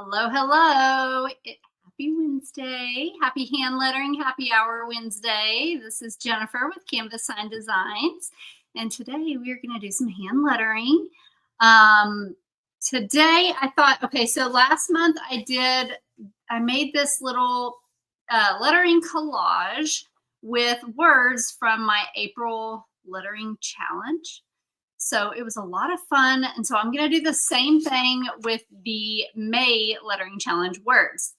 Hello, hello. Happy Wednesday. Happy hand lettering, happy hour Wednesday. This is Jennifer with Canvas Sign Designs. And today we are going to do some hand lettering. Today I thought, okay, so last month I made this little lettering collage with words from my April lettering challenge. So it was a lot of fun. And so I'm going to do the same thing with the May lettering challenge words.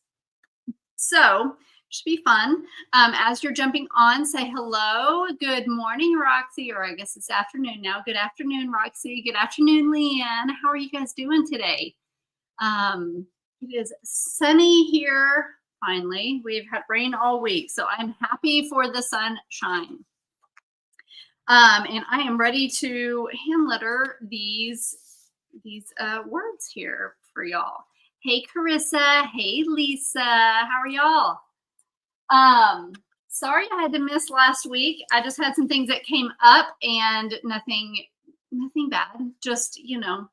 So should be fun. As you're jumping on, say hello. Good morning, Roxy, or I guess it's afternoon now. Good afternoon, Roxy. Good afternoon, Leanne. How are you guys doing today? It is sunny here. Finally, we've had rain all week, so I'm happy for the sunshine. And I am ready to hand letter these words here for y'all. Hey, Carissa. Hey, Lisa. How are y'all? Sorry I had to miss last week. I just had some things that came up and nothing bad. Just,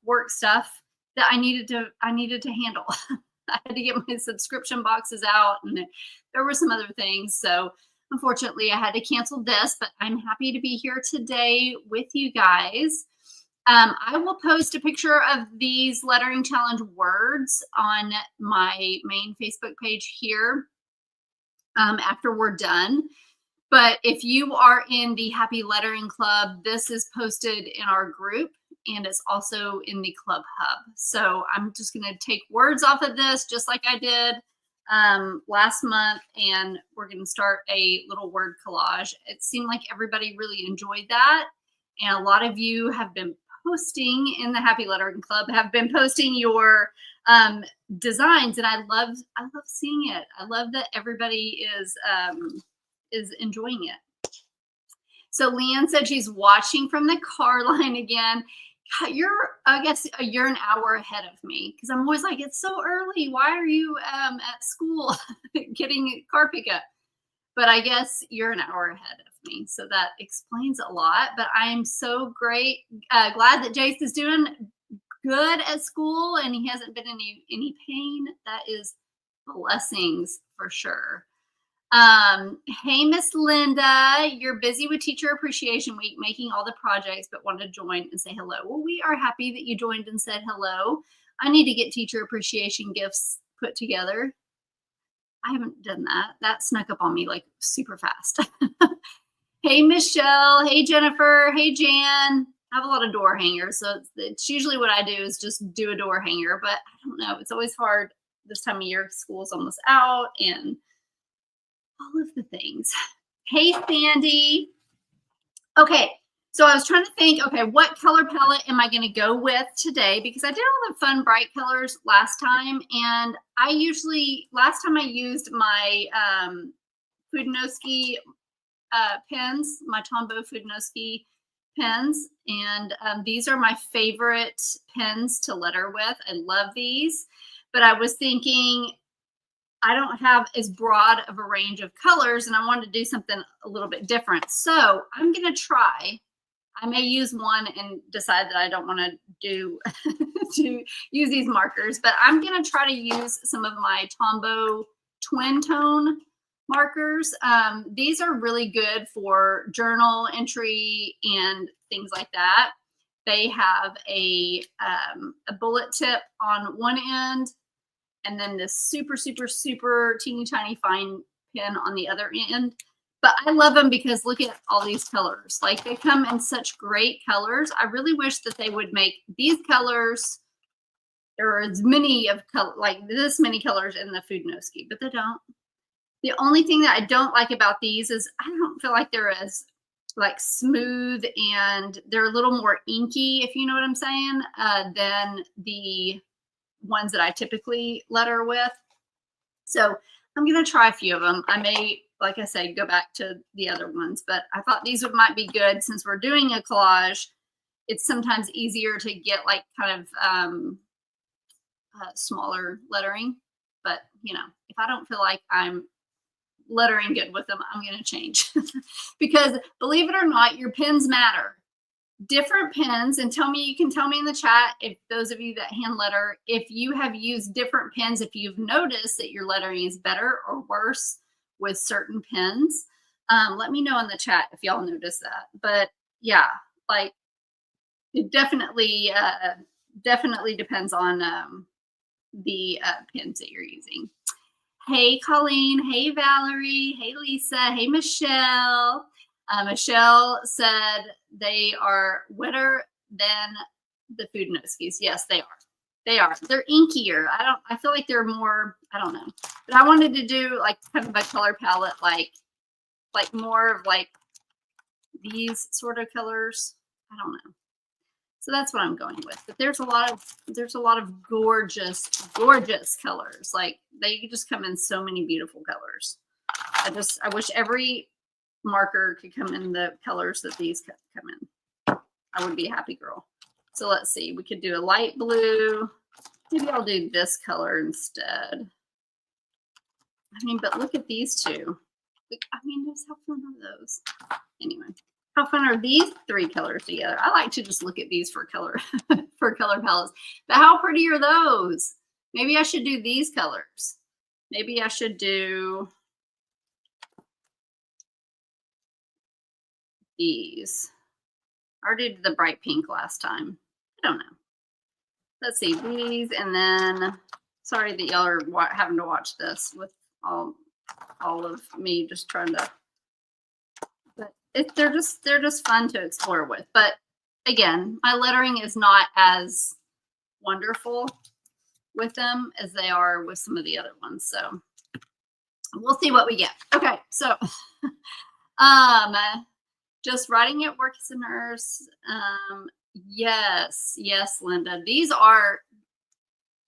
work stuff that I needed to handle. I had to get my subscription boxes out, and there were some other things. So unfortunately, I had to cancel this, but I'm happy to be here today with you guys. I will post a picture of these lettering challenge words on my main Facebook page here after we're done. But if you are in the Happy Lettering Club, this is posted in our group, and it's also in the Club Hub. So I'm just going to take words off of this just like I did last month, and we're going to start a little word collage. It seemed like everybody really enjoyed that, and a lot of you have been posting in the Happy Lettering Club, have been posting your designs, and I love seeing it. I love that everybody is enjoying it. So Leanne said she's watching from the car line again. I guess you're an hour ahead of me, because I'm always like, it's so early. Why are you at school getting car pickup? But I guess you're an hour ahead of me, so that explains a lot. But I am so glad that Jace is doing good at school and he hasn't been in any pain. That is blessings for sure. Hey, Miss Linda, you're busy with Teacher Appreciation Week, making all the projects, but want to join and say hello. Well, we are happy that you joined and said hello. I need to get teacher appreciation gifts put together. I haven't done that. That snuck up on me like super fast. Hey, Michelle. Hey, Jennifer. Hey, Jan. I have a lot of door hangers, so it's usually what I do is just do a door hanger, but I don't know. It's always hard this time of year. School's almost out and all of the things. Hey, Sandy. Okay, so I was trying to think, okay, what color palette am I going to go with today? Because I did all the fun bright colors last time, and last time I used my Fudnowski pens, my Tombow Fudnowski pens, and these are my favorite pens to letter with. I love these, but I was thinking, I don't have as broad of a range of colors, and I wanted to do something a little bit different. So I'm going to try. I may use one and decide that I don't want to do to use these markers, but I'm going to try to use some of my Tombow twin tone markers. These are really good for journal entry and things like that. They have a bullet tip on one end, and then this super, super, super teeny tiny fine pen on the other end. But I love them because look at all these colors. Like, they come in such great colors. I really wish that they would make these colors. There are as many of like this many colors in the Fudnowski, but they don't. The only thing that I don't like about these is I don't feel like they're as like smooth, and they're a little more inky, if you know what I'm saying, than the ones that I typically letter with. So I'm going to try a few of them. I may, like I said, go back to the other ones, but I thought these might be good since we're doing a collage. It's sometimes easier to get like kind of smaller lettering, but if I don't feel like I'm lettering good with them, I'm going to change because believe it or not, your pens matter. different pens, and you can tell me in the chat, if those of you that hand letter, if you have used different pens, if you've noticed that your lettering is better or worse with certain pens. Let me know in the chat if y'all notice that. But yeah, like it definitely depends on the pens that you're using. Hey, Colleen. Hey, Valerie. Hey, Lisa. Hey, Michelle. Michelle said they are wetter than the Food Noskies. Yes, they are. They are. They're inkier. I feel like they're more, I don't know. But I wanted to do like kind of a color palette, like more of like these sort of colors. I don't know. So that's what I'm going with. But there's a lot of gorgeous, gorgeous colors. Like they just come in so many beautiful colors. I wish every marker could come in the colors that these come in. I would be a happy girl. So let's see. We could do a light blue. Maybe I'll do this color instead. I mean, but look at these two. I mean, just how fun are those? Anyway. How fun are these three colors together? I like to just look at these for color for color palettes. But how pretty are those? Maybe I should do these colors. Maybe I should do these. I already did the bright pink last time. I don't know. Let's see these, and then sorry that y'all are having to watch this with all of me just trying to. They're just fun to explore with. But again, my lettering is not as wonderful with them as they are with some of the other ones. So we'll see what we get. Okay, so just writing at work as a nurse. Yes, Linda. These are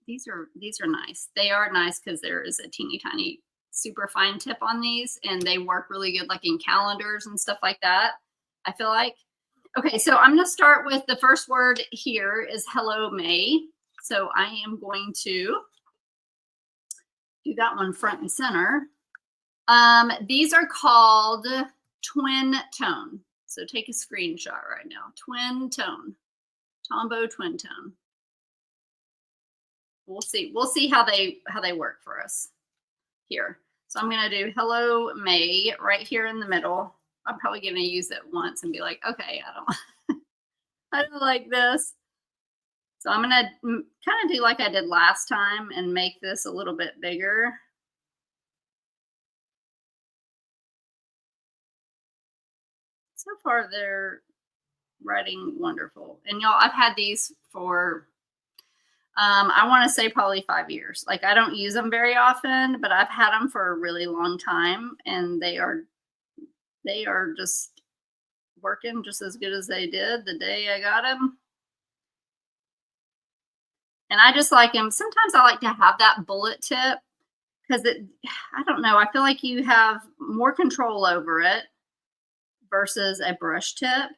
nice. They are nice because there is a teeny tiny super fine tip on these, and they work really good like in calendars and stuff like that, I feel like. Okay, so I'm going to start with the first word here is hello, May. So I am going to do that one front and center. These are called twin tone. So take a screenshot right now. Twin tone. Tombow twin tone. We'll see how they work for us here. So I'm going to do hello, May, right here in the middle. I'm probably going to use it once and be like, okay, I don't like this. So I'm going to kind of do like I did last time and make this a little bit bigger. So far, they're writing wonderful. And y'all, I've had these for I want to say probably 5 years. Like I don't use them very often, but I've had them for a really long time, and they are just working just as good as they did the day I got them. And I just like them. Sometimes I like to have that bullet tip because I don't know, I feel like you have more control over it versus a brush tip.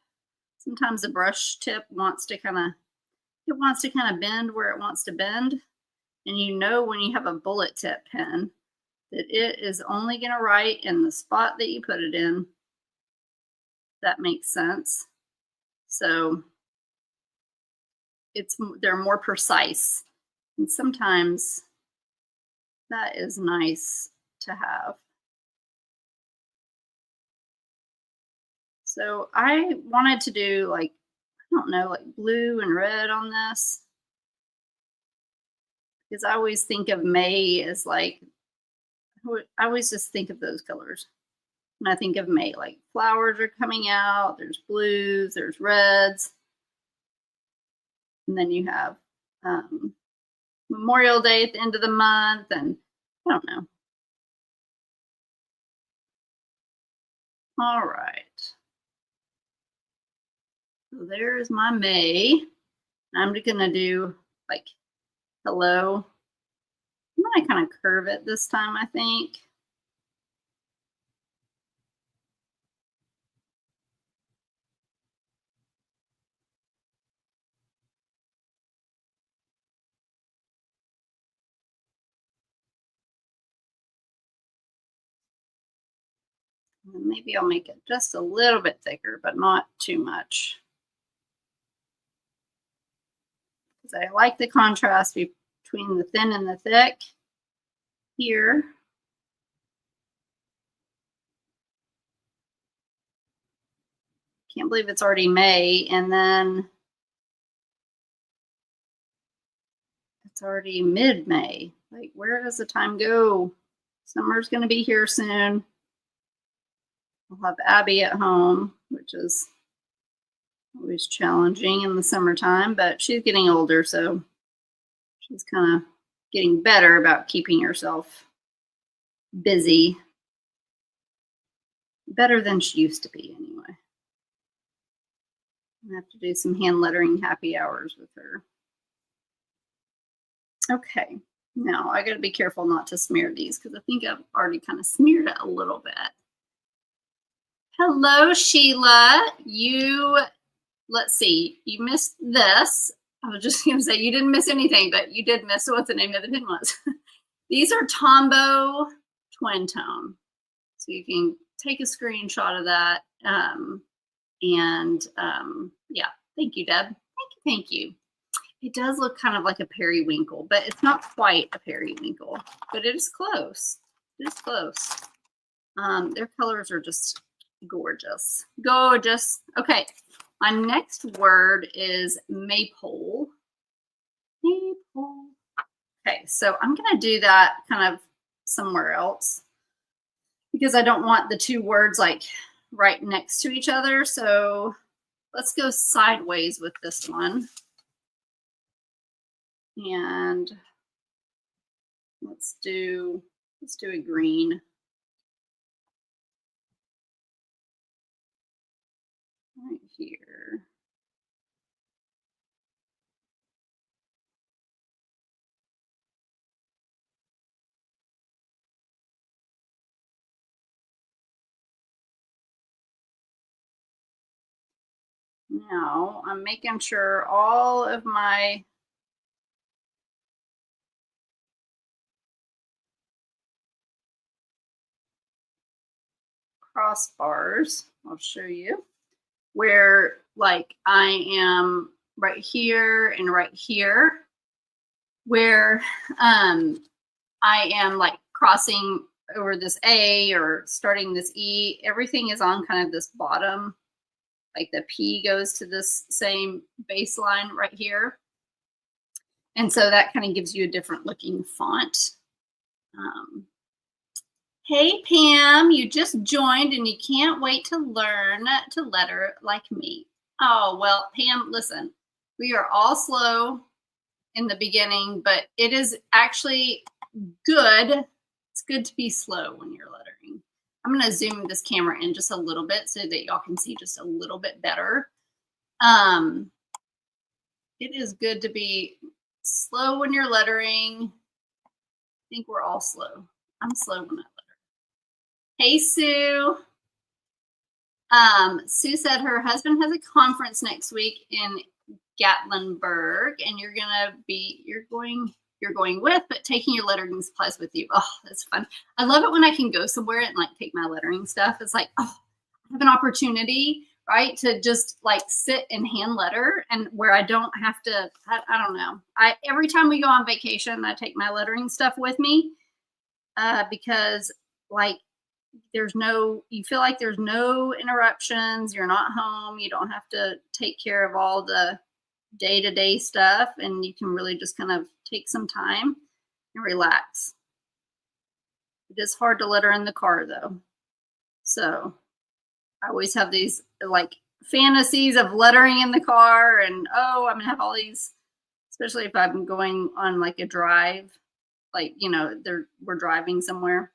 Sometimes a brush tip wants to kind of bend where it wants to bend. And you know when you have a bullet tip pen that it is only going to write in the spot that you put it in. That makes sense. So they're more precise. And sometimes that is nice to have. So I wanted to do like, I don't know, like blue and red on this. Because I always think of May as like, I always just think of those colors. When I think of May, like flowers are coming out, there's blues, there's reds. And then you have Memorial Day at the end of the month, and I don't know. All right. So there's my May. I'm just gonna do like hello. I'm gonna kind of curve it this time, I think. And maybe I'll make it just a little bit thicker, but not too much. because I like the contrast between the thin and the thick here. Can't believe it's already May, and then it's already mid-May. Like, where does the time go? Summer's going to be here soon. I'll have Abby at home, which is always challenging in the summertime, but she's getting older, so she's kind of getting better about keeping herself busy. Better than she used to be, anyway. I have to do some hand lettering happy hours with her. Okay, now I got to be careful not to smear these because I think I've already kind of smeared it a little bit. Hello, Sheila. Let's see, you missed this. I was just going to say you didn't miss anything, but you did miss what the name of the pin was. These are Tombow Twin Tone. So you can take a screenshot of that. Yeah, thank you, Deb. Thank you. It does look kind of like a periwinkle, but it's not quite a periwinkle, but it is close. It is close. Their colors are just gorgeous. Gorgeous. Okay, my next word is maypole. Maypole. Okay, so I'm going to do that kind of somewhere else because I don't want the two words like right next to each other. So let's go sideways with this one. And let's do a green. Right here. Now I'm making sure all of my crossbars, I'll show you, where like I am right here and right here, where I am like crossing over this A or starting this E, everything is on kind of this bottom, like the P goes to this same baseline right here. And so that kind of gives you a different looking font. Hey, Pam, you just joined and you can't wait to learn to letter like me. Oh, well, Pam, listen, we are all slow in the beginning, but it is actually good. It's good to be slow when you're lettering. I'm going to zoom this camera in just a little bit so that y'all can see just a little bit better. It is good to be slow when you're lettering. I think we're all slow. I'm slow when I letter. Hey, Sue. Sue said her husband has a conference next week in Gatlinburg, and you're going with, but taking your lettering supplies with you. Oh, that's fun. I love it when I can go somewhere and like take my lettering stuff. It's like, oh, I have an opportunity, right, to just like sit and hand letter, and where I don't have to. I don't know. Every time we go on vacation, I take my lettering stuff with me because like you feel like there's no interruptions. You're not home. You don't have to take care of all the day-to-day stuff, and you can really just kind of take some time and relax. It is hard to letter in the car though. So I always have these like fantasies of lettering in the car, and oh, I'm gonna have all these, especially if I'm going on like a drive, like, you know, we're driving somewhere.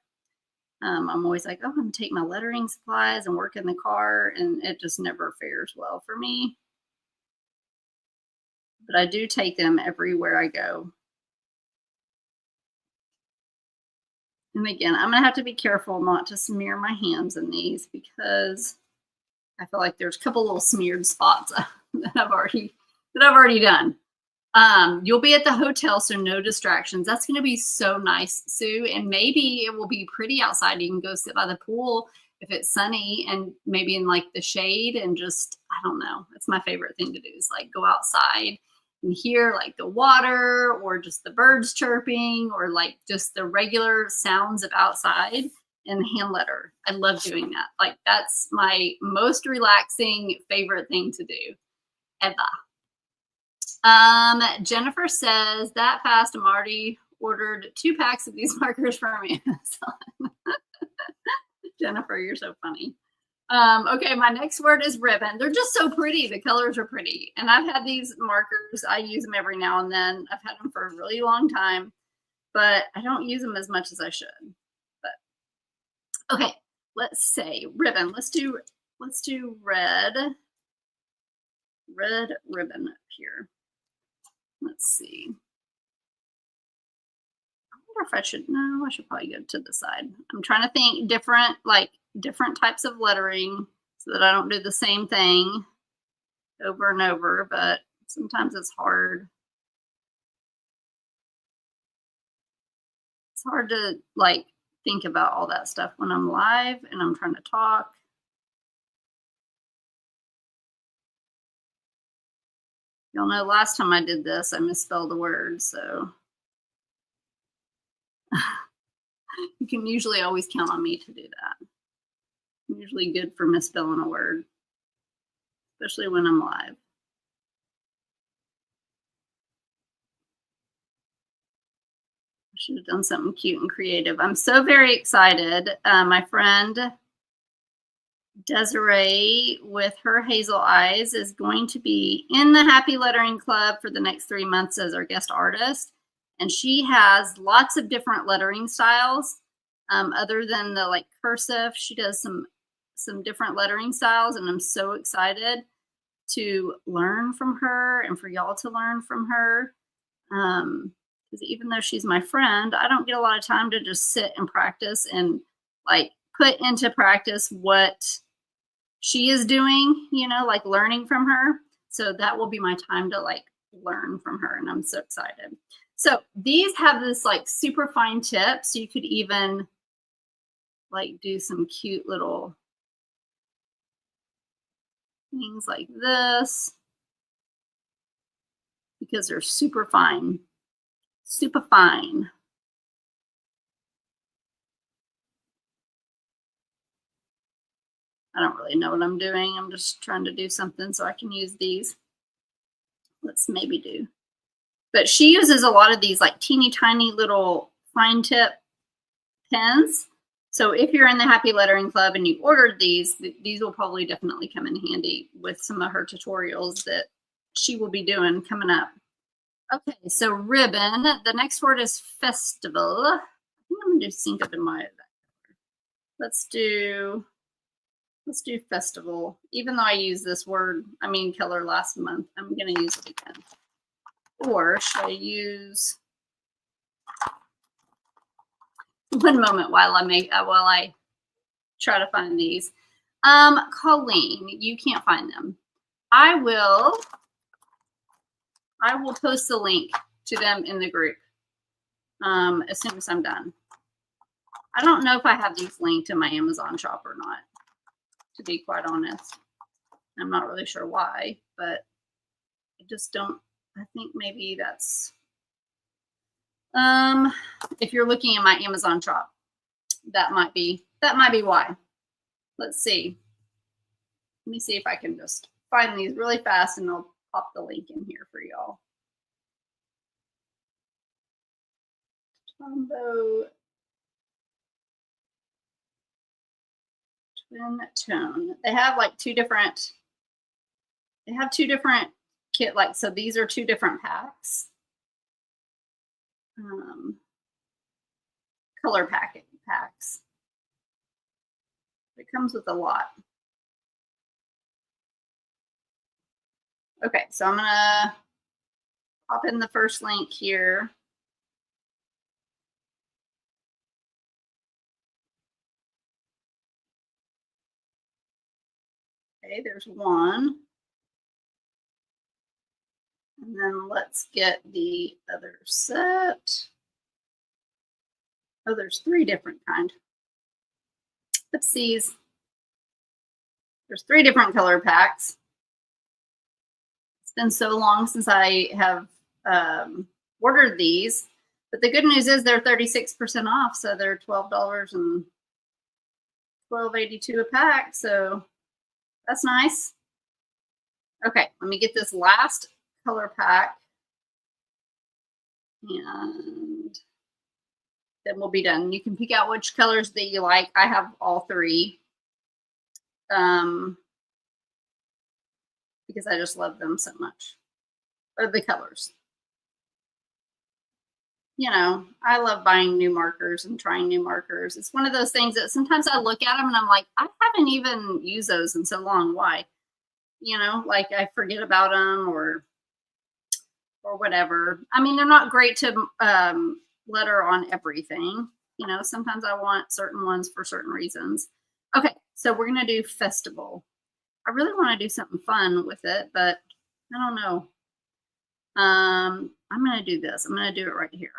I'm always like, oh, I'm gonna take my lettering supplies and work in the car, and it just never fares well for me. But I do take them everywhere I go. And again, I'm gonna have to be careful not to smear my hands in these because I feel like there's a couple little smeared spots that I've already done. You'll be at the hotel, so no distractions. That's going to be so nice, Sue. And maybe it will be pretty outside. You can go sit by the pool if it's sunny and maybe in like the shade and just, I don't know. It's my favorite thing to do is like go outside can hear like the water or just the birds chirping or like just the regular sounds of outside and hand letter. I love doing that. Like that's my most relaxing favorite thing to do ever. Jennifer says that fast I'm already ordered 2 packs of these markers from Amazon. Jennifer, you're so funny. Okay, my next word is ribbon. They're just so pretty. The colors are pretty. And I've had these markers. I use them every now and then. I've had them for a really long time, but I don't use them as much as I should. But okay, let's say ribbon. Let's do red. Red ribbon up here. Let's see. I wonder if I should, no, I should probably go to the side. I'm trying to think different types of lettering so that I don't do the same thing over and over, but sometimes it's hard. It's hard to like think about all that stuff when I'm live and I'm trying to talk. Y'all know last time I did this, I misspelled the word, so you can usually always count on me to do that. I'm usually good for misspelling a word, especially when I'm live. I should have done something cute and creative. I'm so very excited. My friend Desiree with her hazel eyes is going to be in the Happy Lettering Club for the next 3 months as our guest artist. And she has lots of different lettering styles. Other than the like cursive, she does some different lettering styles. And I'm so excited to learn from her and for y'all to learn from her. Because even though she's my friend, I don't get a lot of time to just sit and practice and like put into practice what she is doing, you know, like learning from her. So that will be my time to like learn from her. And I'm so excited. So these have this like super fine tip. So you could even like do some cute little things like this because they're super fine, super fine. I don't really know what I'm doing. I'm just trying to do something so I can use these. Let's maybe do. But she uses a lot of these like teeny tiny little fine tip pens. So if you're in the Happy Lettering Club and you ordered these will probably definitely come in handy with some of her tutorials that she will be doing coming up. Okay, so ribbon. The next word is festival. I think I'm gonna do sync up in my. Let's do festival. Even though I used this word, I mean color last month, I'm gonna use it again. Or should I use one moment while I try to find these? Colleen, you can't find them. I will post the link to them in the group as soon as I'm done. I don't know if I have these linked in my Amazon shop or not, to be quite honest. I'm not really sure why, but I just don't. I think maybe that's if you're looking in my Amazon shop, that might be why. Let's see. Let me see if I can just find these really fast and I'll pop the link in here for y'all. Tombow Twin Tone. They have like two different kit, like, so these are 2 different packs. Color packs. It comes with a lot. Okay, so I'm gonna pop in the first link here. Okay, there's one. And then let's get the other set. Oh, there's 3 different kind. Oopsies. There's 3 different color packs. Let's been so long since I have ordered these. But the good news is they're 36% off, so they're $12 and $12.82 a pack. So that's nice. Okay, let me get this last color pack, and then we'll be done. You can pick out which colors that you like. I have all three. Because I just love them so much. Or the colors. You know, I love buying new markers and trying new markers. It's one of those things that sometimes I look at them and I'm like, I haven't even used those in so long. Why? You know, like I forget about them or whatever. I mean, they're not great to letter on everything. You know, sometimes I want certain ones for certain reasons. Okay, so we're gonna do festival. I really want to do something fun with it, but I don't know. I'm going to do this. I'm going to do it right here.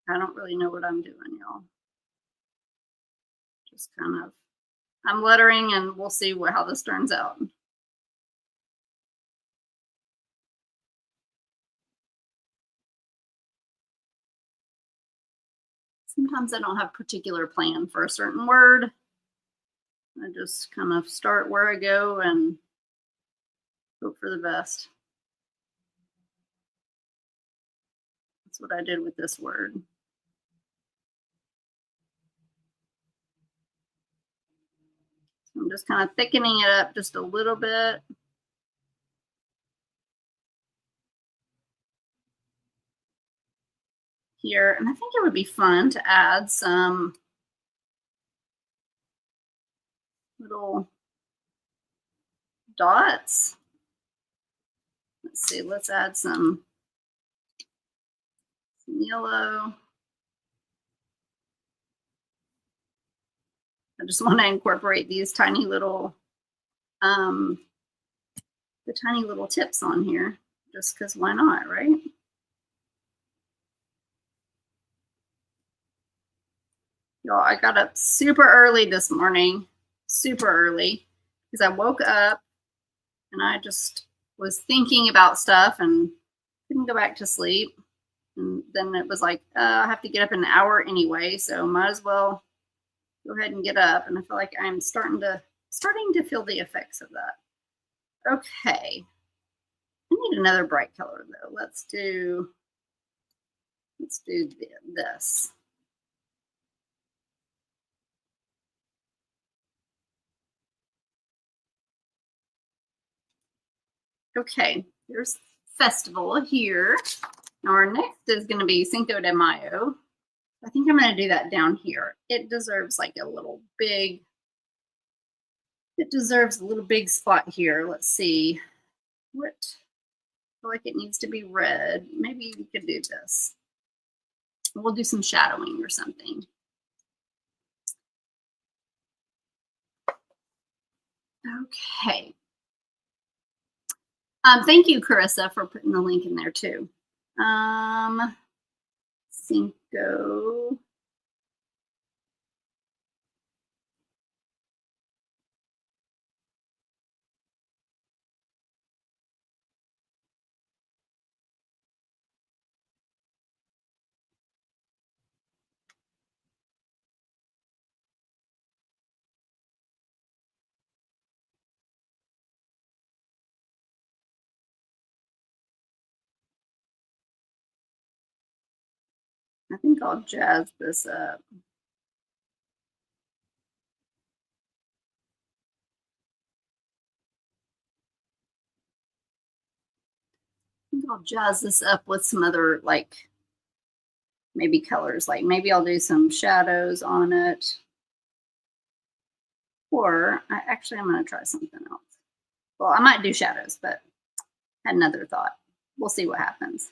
I don't really know what I'm doing, y'all. Just kind of, I'm lettering and we'll see how this turns out. Sometimes I don't have a particular plan for a certain word. I just kind of start where I go and hope for the best. That's what I did with this word. So I'm just kind of thickening it up just a little bit. Here, and I think it would be fun to add some little dots. Let's see, let's add some yellow. I just want to incorporate these tiny little the tiny little tips on here, just because why not, right? Y'all, I got up super early this morning, super early, because I woke up and I just was thinking about stuff and couldn't go back to sleep. And then it was like, I have to get up in an hour anyway, so might as well go ahead and get up. And I feel like I'm starting to feel the effects of that. Okay. I need another bright color though. Let's do this. Okay, there's festival here. Now our next is going to be Cinco de Mayo. I think I'm going to do that down here. It deserves like a little big, it deserves a little big spot here. Let's see. What? I feel like it needs to be red. Maybe we could do this. We'll do some shadowing or something. Okay. Thank you, Carissa, for putting the link in there too. Cinco. I think I'll jazz this up. I think I'll jazz this up with some other like maybe colors. Like maybe I'll do some shadows on it. Or actually I'm going to try something else. Well, I might do shadows, but I had another thought. We'll see what happens.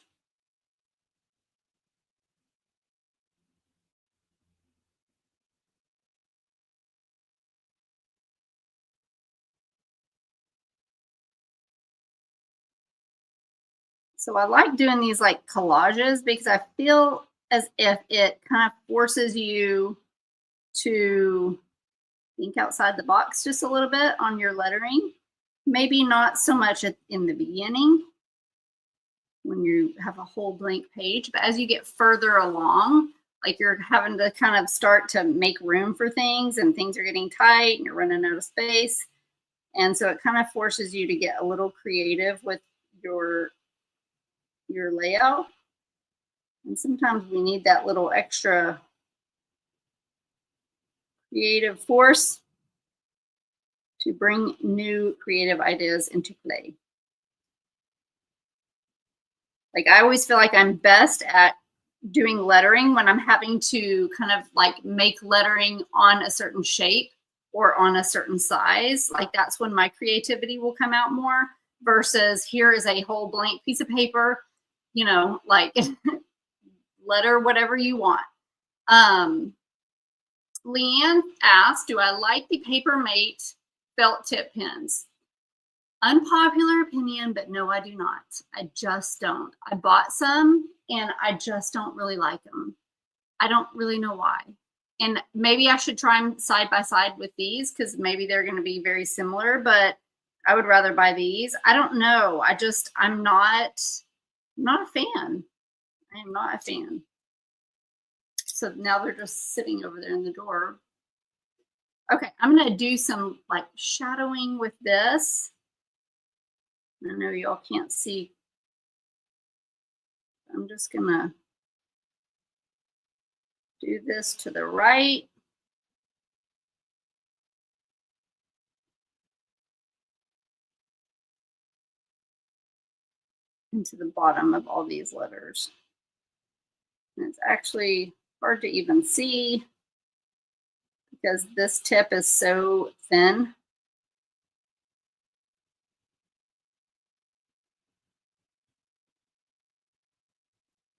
So I like doing these like collages because I feel as if it kind of forces you to think outside the box just a little bit on your lettering. Maybe not so much in the beginning when you have a whole blank page, but as you get further along, like you're having to kind of start to make room for things and things are getting tight and you're running out of space. And so it kind of forces you to get a little creative with your layout. And sometimes we need that little extra creative force to bring new creative ideas into play. Like I always feel like I'm best at doing lettering when I'm having to kind of like make lettering on a certain shape or on a certain size. Like that's when my creativity will come out more versus here is a whole blank piece of paper, like letter whatever you want. Leanne asked, do I like the Papermate felt tip pens? Unpopular opinion, but no, I do not. I just don't. I bought some and I just don't really like them. I don't really know why. And maybe I should try them side by side with these because maybe they're going to be very similar, but I would rather buy these. I don't know. I'm not a fan. I am not a fan. So now they're just sitting over there in the drawer. Okay, I'm going to do some like shadowing with this. I know y'all can't see. I'm just going to do this to the right. Into the bottom of all these letters. And it's actually hard to even see because this tip is so thin.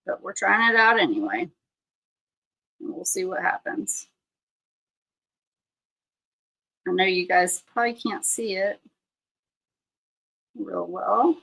But we're trying it out anyway. And we'll see what happens. I know you guys probably can't see it real well.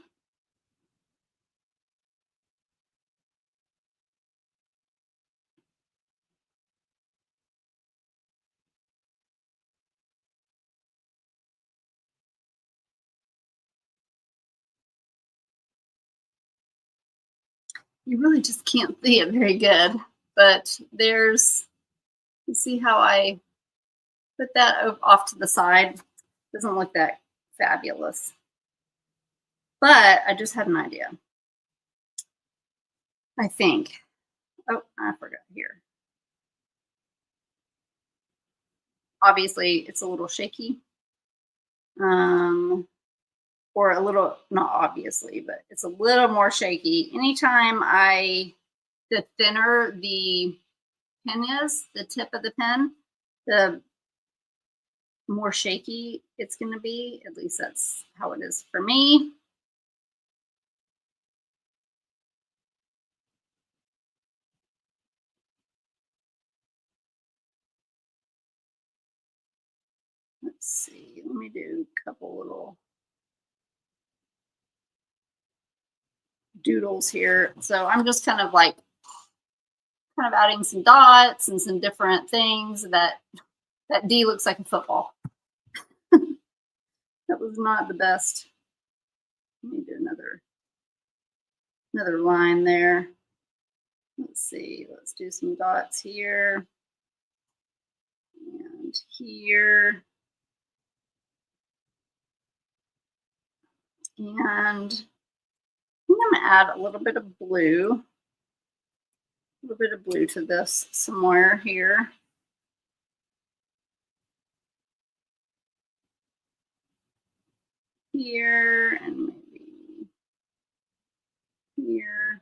You really just can't see it very good, but you see how I put that off to the side. Doesn't look that fabulous, but I just had an idea. I think, oh, I forgot here. Obviously it's a little shaky. Or a little, not obviously, but it's a little more shaky. Anytime the thinner the pen is, the tip of the pen, the more shaky it's going to be. At least that's how it is for me. Let's see. Let me do a couple little doodles here. So I'm just kind of adding some dots and some different things. That D looks like a football. That was not the best. Let me do another line there. Let's see. Let's do some dots here and here. And I'm going to add a little bit of blue to this somewhere here. Here and maybe here.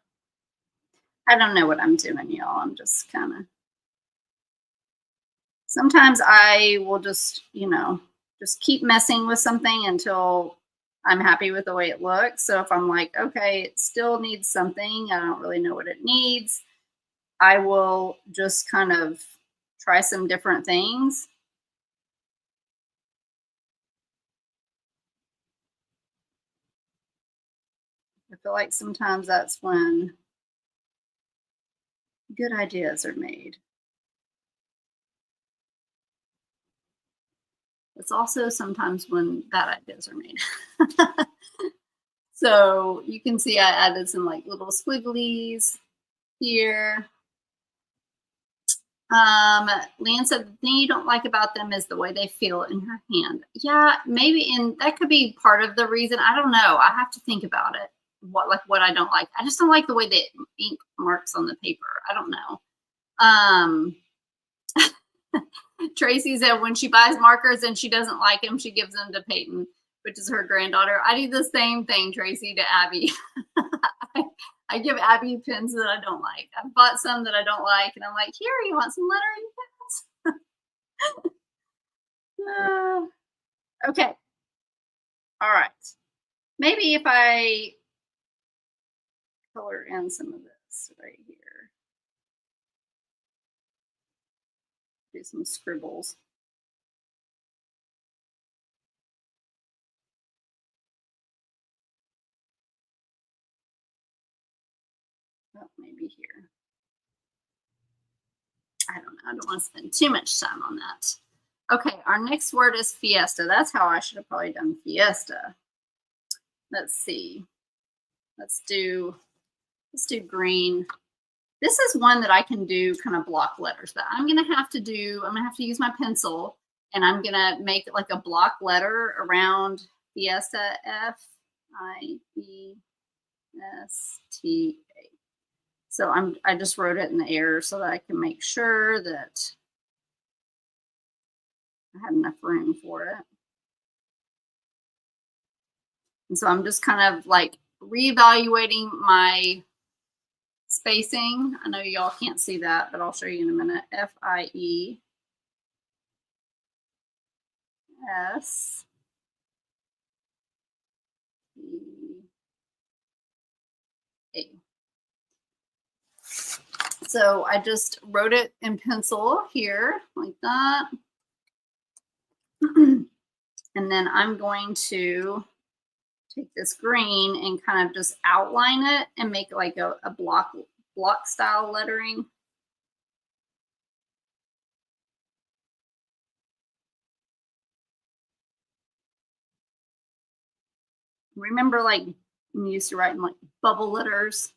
I don't know what I'm doing, y'all. I'm just kind of, sometimes I will just keep messing with something until I'm happy with the way it looks. So if I'm like, okay, it still needs something, I don't really know what it needs, I will just kind of try some different things. feel like sometimes that's when good ideas are made. It's also sometimes when bad ideas are made. So you can see I added some like little squigglies here. Leanne said the thing you don't like about them is the way they feel in her hand. Yeah, maybe, and that could be part of the reason. I don't know. I have to think about it. What I don't like. I just don't like the way the ink marks on the paper. I don't know. Tracy said when she buys markers and she doesn't like them, she gives them to Peyton, which is her granddaughter. I do the same thing, Tracy, to Abby. I give Abby pens that I don't like. I've bought some that I don't like, and I'm like, here, you want some lettering pens? Okay. All right. Maybe if I color in some of this right here. Do some scribbles. Oh, maybe here. I don't know. I don't want to spend too much time on that. Okay, our next word is fiesta. That's how I should have probably done fiesta. Let's see. Let's do green. This is one that I can do kind of block letters, but I'm gonna have to use my pencil, and I'm gonna make like a block letter around fiesta, Fiesta. So I just wrote it in the air so that I can make sure that I had enough room for it. And so I'm just kind of like reevaluating my spacing. I know y'all can't see that, but I'll show you in a minute. Fiesta. So I just wrote it in pencil here like that. And then I'm going to take this green and kind of just outline it and make like a block style lettering. Remember, like I'm used to writing like bubble letters.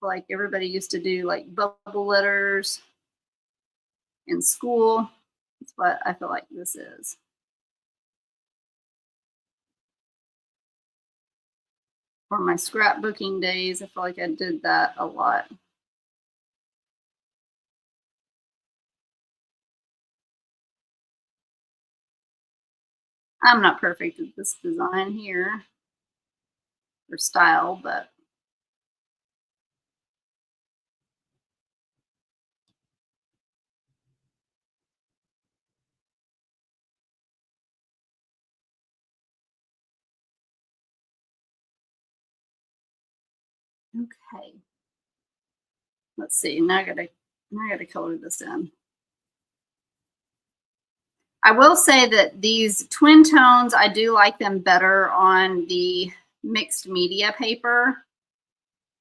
Like everybody used to do like bubble letters in school. That's what I feel like this is. For my scrapbooking days, I feel like I did that a lot. I'm not perfect at this design here or style, but okay. Let's see. Now I gotta color this in. I will say that these twin tones, I do like them better on the mixed media paper.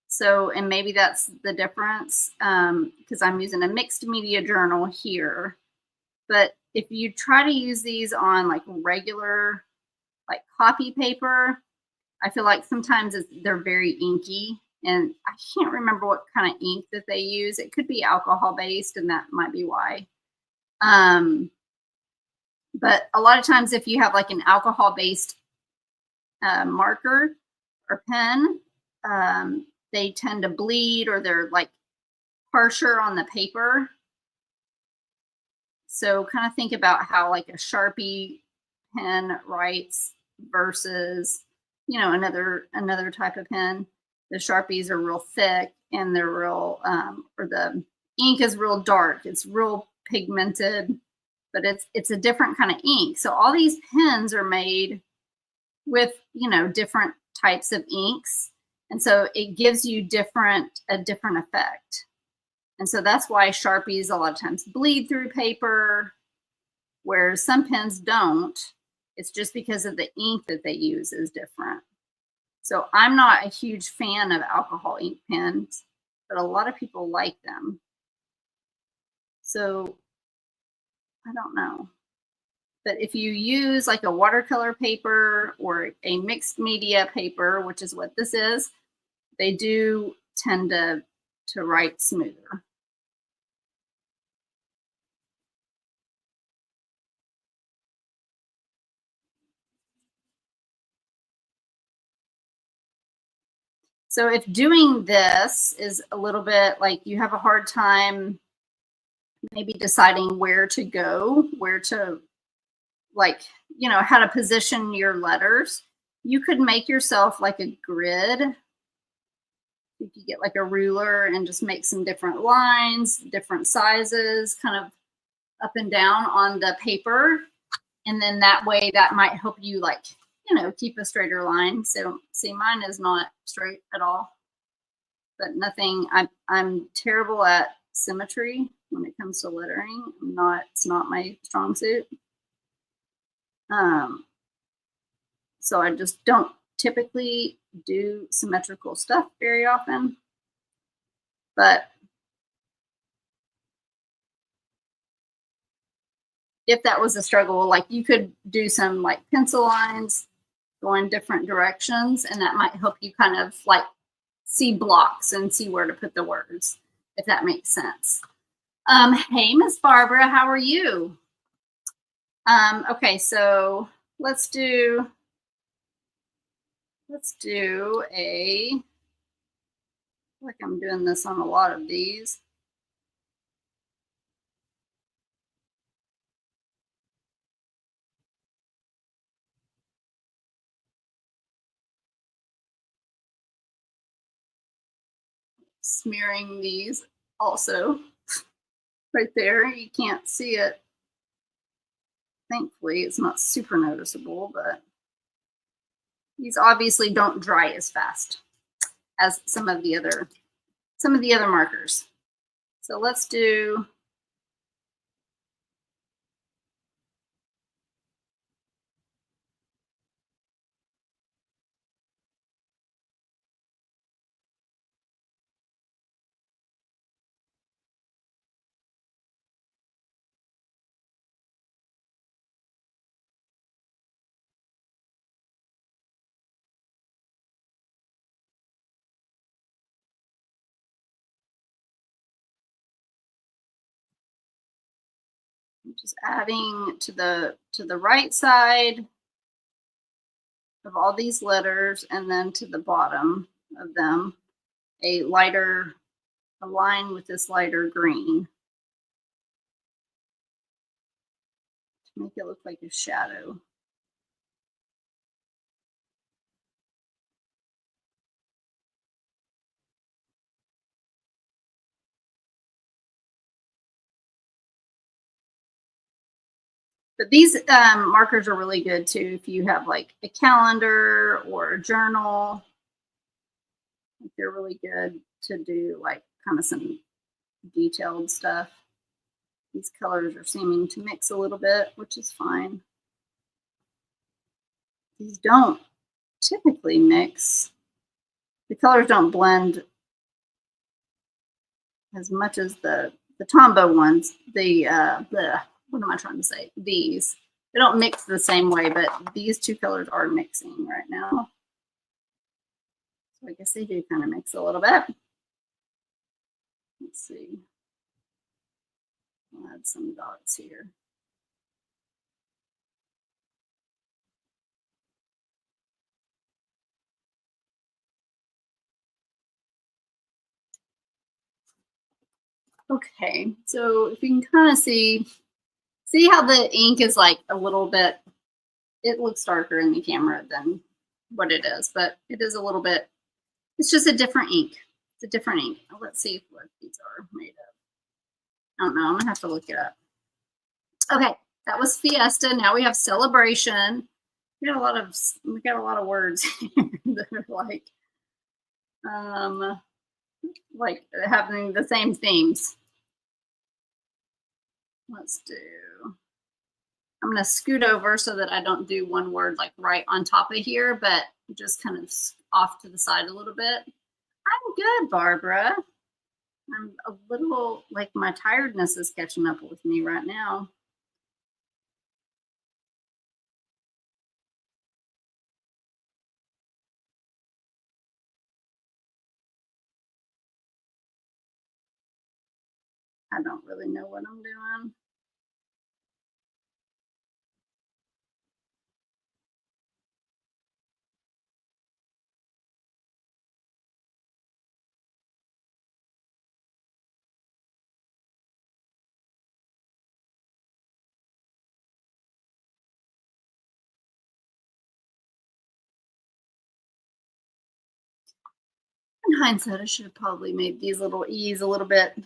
So, and maybe that's the difference because I'm using a mixed media journal here. But if you try to use these on like regular, like copy paper, I feel like sometimes they're very inky, and I can't remember what kind of ink that they use. It could be alcohol based, and that might be why. But a lot of times, if you have like an alcohol based marker or pen, they tend to bleed or they're like harsher on the paper. So kind of think about how like a Sharpie pen writes versus, you know, another type of pen. The Sharpies are real thick and they're real, or the ink is real dark. It's real pigmented, but it's a different kind of ink. So all these pens are made with, you know, different types of inks. And so it gives you a different effect. And so that's why Sharpies a lot of times bleed through paper, whereas some pens don't. It's just because of the ink that they use is different. So I'm not a huge fan of alcohol ink pens, but a lot of people like them. So I don't know. But if you use like a watercolor paper or a mixed media paper, which is what this is, they do tend to write smoother. So if doing this is a little bit like you have a hard time maybe deciding where to go, where to like, how to position your letters, you could make yourself like a grid. You could get like a ruler and just make some different lines, different sizes, kind of up and down on the paper. And then that way that might help you like, keep a straighter line. So see, mine is not straight at all, but nothing. I'm terrible at symmetry when it comes to lettering. It's not my strong suit. So I just don't typically do symmetrical stuff very often. But if that was a struggle, like you could do some like pencil lines going different directions, and that might help you kind of like see blocks and see where to put the words, if that makes sense. Hey, Miss Barbara, how are you? Okay, so let's do like I'm doing this on a lot of these. Smearing these also right there. You can't see it. Thankfully, it's not super noticeable, but these obviously don't dry as fast as some of the other markers. So let's do just adding to the right side of all these letters, and then to the bottom of them a line with this lighter green to make it look like a shadow. But these markers are really good too if you have like a calendar or a journal. They're really good to do like kind of some detailed stuff. These colors are seeming to mix a little bit, which is fine. These don't typically mix. The colors don't blend as much as the Tombow ones. What am I trying to say? These. They don't mix the same way, but these two colors are mixing right now. So I guess they do kind of mix a little bit. Let's see. I'll add some dots here. Okay, so if you can kind of see how the ink is like a little bit, it looks darker in the camera than what it is, but it is a little bit, it's just a different ink. It's a different ink. Let's see what these are made of. I don't know, I'm gonna have to look it up. Okay, that was Fiesta. Now we have Celebration. We got a lot of words that are like having the same themes. Let's do, I'm going to scoot over so that I don't do one word like right on top of here, but just kind of off to the side a little bit. I'm good, Barbara. I'm a little like my tiredness is catching up with me right now. I don't really know what I'm doing. In hindsight, I should have probably made these little E's a little bit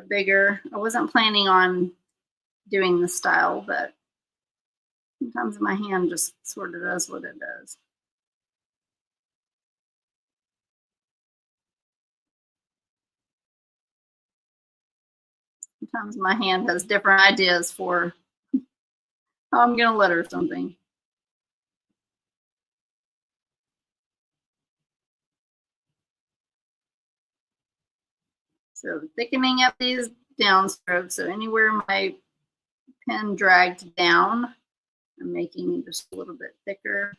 bigger. I wasn't planning on doing the style, but sometimes my hand just sort of does what it does. Sometimes my hand has different ideas for how I'm gonna letter something. So thickening up these downstrokes. So anywhere my pen dragged down, I'm making it just a little bit thicker.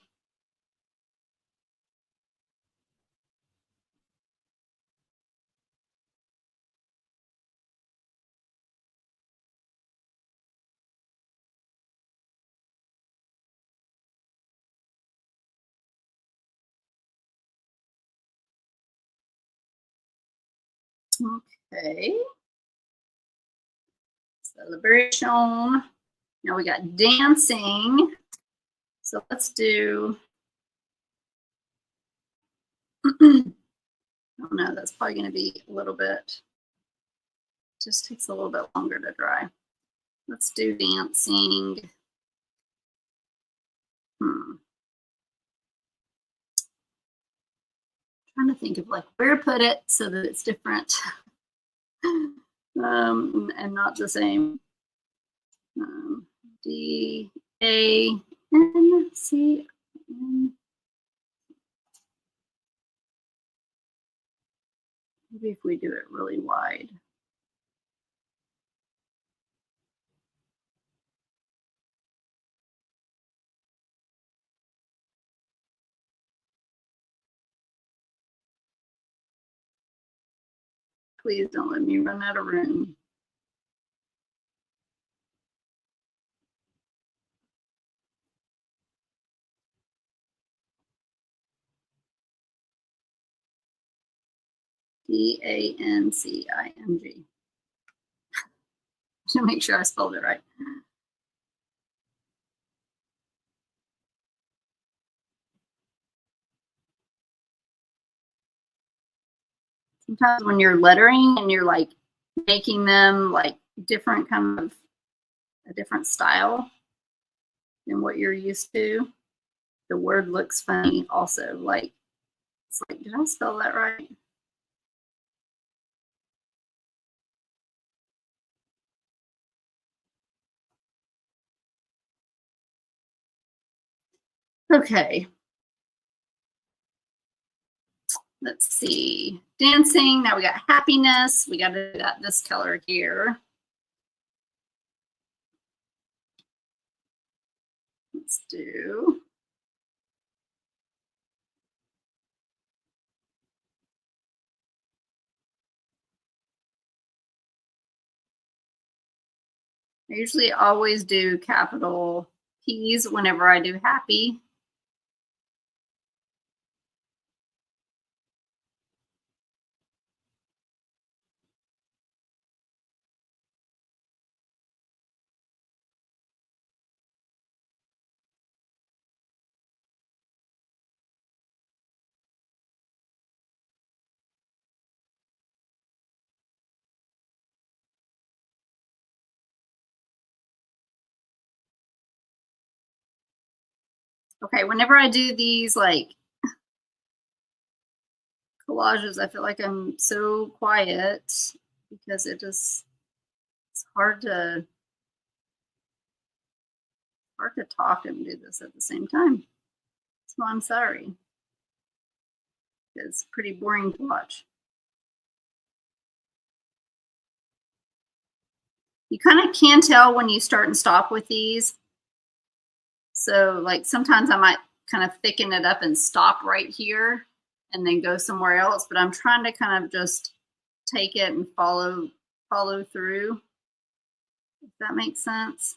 Okay. Celebration. Now we got dancing. So let's do, oh no, that's probably going to be a little bit, just takes a little bit longer to dry. Let's do dancing. Trying to think of like where to put it so that it's different and not the same. D-A-N-C-N. Maybe if we do it really wide. Please don't let me run out of room. D-A-N-C-I-N-G. To make sure I spelled it right. Sometimes when you're lettering and you're like making them like different kind of a different style than what you're used to, the word looks funny also. Like, it's like, did I spell that right? Okay. Let's see. Dancing. Now we got happiness. We got to do this color here. Let's do. I usually always do capital P's whenever I do happy. Okay, whenever I do these like collages, I feel like I'm so quiet because it's hard to talk and do this at the same time. So I'm sorry. It's pretty boring to watch. You kind of can tell when you start and stop with these. So like sometimes I might kind of thicken it up and stop right here and then go somewhere else, but I'm trying to kind of just take it and follow through, if that makes sense.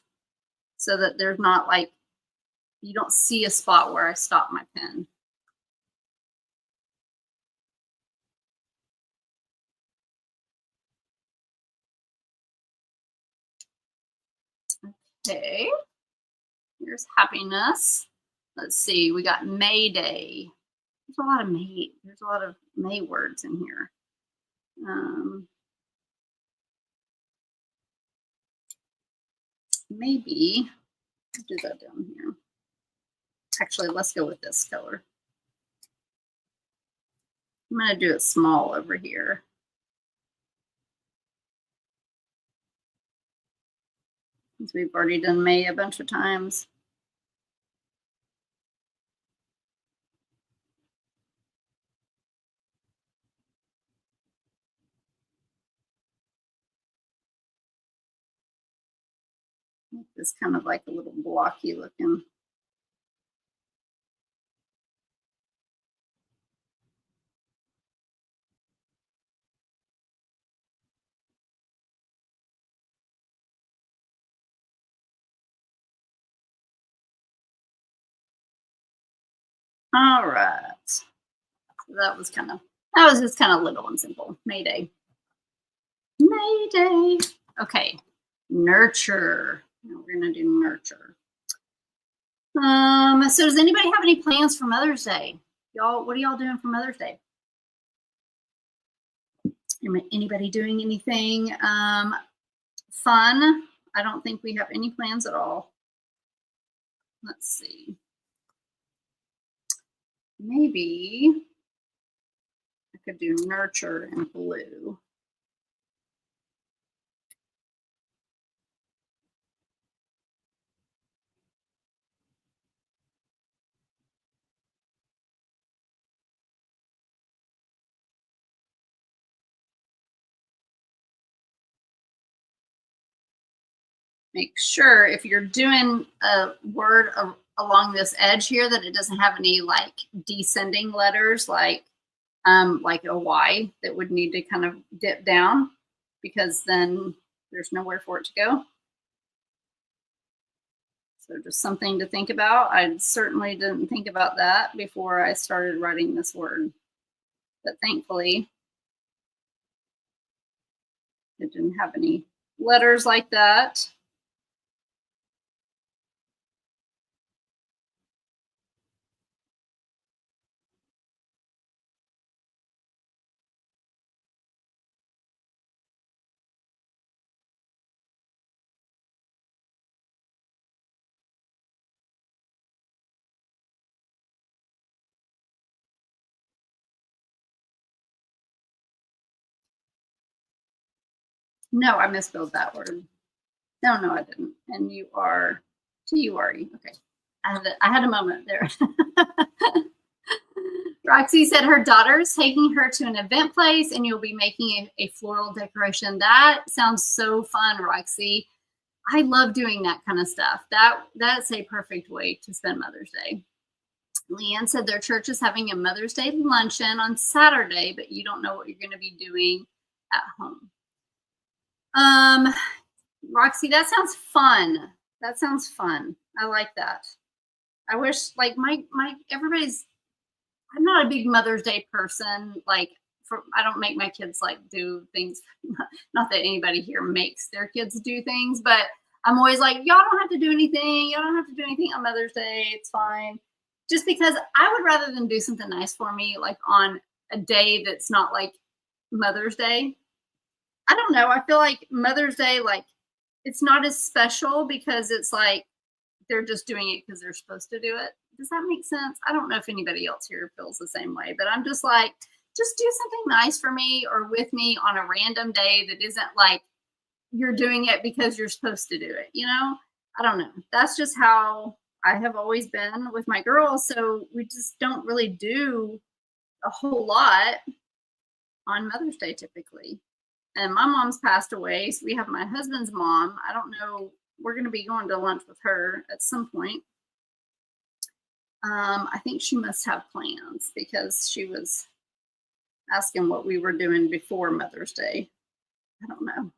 So that there's not like you don't see a spot where I stop my pen. Okay. Here's happiness. Let's see. We got May Day. There's a lot of May. There's a lot of May words in here. Maybe I'll do that down here. Actually, let's go with this color. I'm going to do it small over here. Since we've already done May a bunch of times. It's kind of like a little blocky looking. All right. So that was just kind of little and simple. May Day. May Day. Okay. Nurture. Now we're gonna do nurture. So does anybody have any plans for Mother's Day? Y'all, what are y'all doing for Mother's Day? Anybody doing anything fun? I don't think we have any plans at all. Let's see. Maybe I could do nurture in blue. Make sure if you're doing a word along this edge here that it doesn't have any like descending letters like a Y that would need to kind of dip down, because then there's nowhere for it to go. So just something to think about. I certainly didn't think about that before I started writing this word, but thankfully it didn't have any letters like that. No, I misspelled that word. No, I didn't. And you are T-U-R-E. Okay. I had a moment there. Roxy said her daughter's taking her to an event place and you'll be making a floral decoration. That sounds so fun, Roxy. I love doing that kind of stuff. That's a perfect way to spend Mother's Day. Leanne said their church is having a Mother's Day luncheon on Saturday, but you don't know what you're going to be doing at home. Roxy, that sounds fun. That sounds fun. I like that. I wish like my everybody's, I'm not a big Mother's Day person. Like I don't make my kids like do things. Not that anybody here makes their kids do things, but I'm always like, y'all don't have to do anything. Y'all don't have to do anything on Mother's Day. It's fine. Just because I would rather than do something nice for me, like on a day that's not like Mother's Day. I don't know. I feel like Mother's Day, like it's not as special because it's like they're just doing it because they're supposed to do it. Does that make sense? I don't know if anybody else here feels the same way, but I'm just like, just do something nice for me or with me on a random day that isn't like you're doing it because you're supposed to do it. You know, I don't know. That's just how I have always been with my girls. So we just don't really do a whole lot on Mother's Day typically. And my mom's passed away, so we have my husband's mom. I don't know. We're going to be going to lunch with her at some point. I think she must have plans because she was asking what we were doing before Mother's Day. I don't know.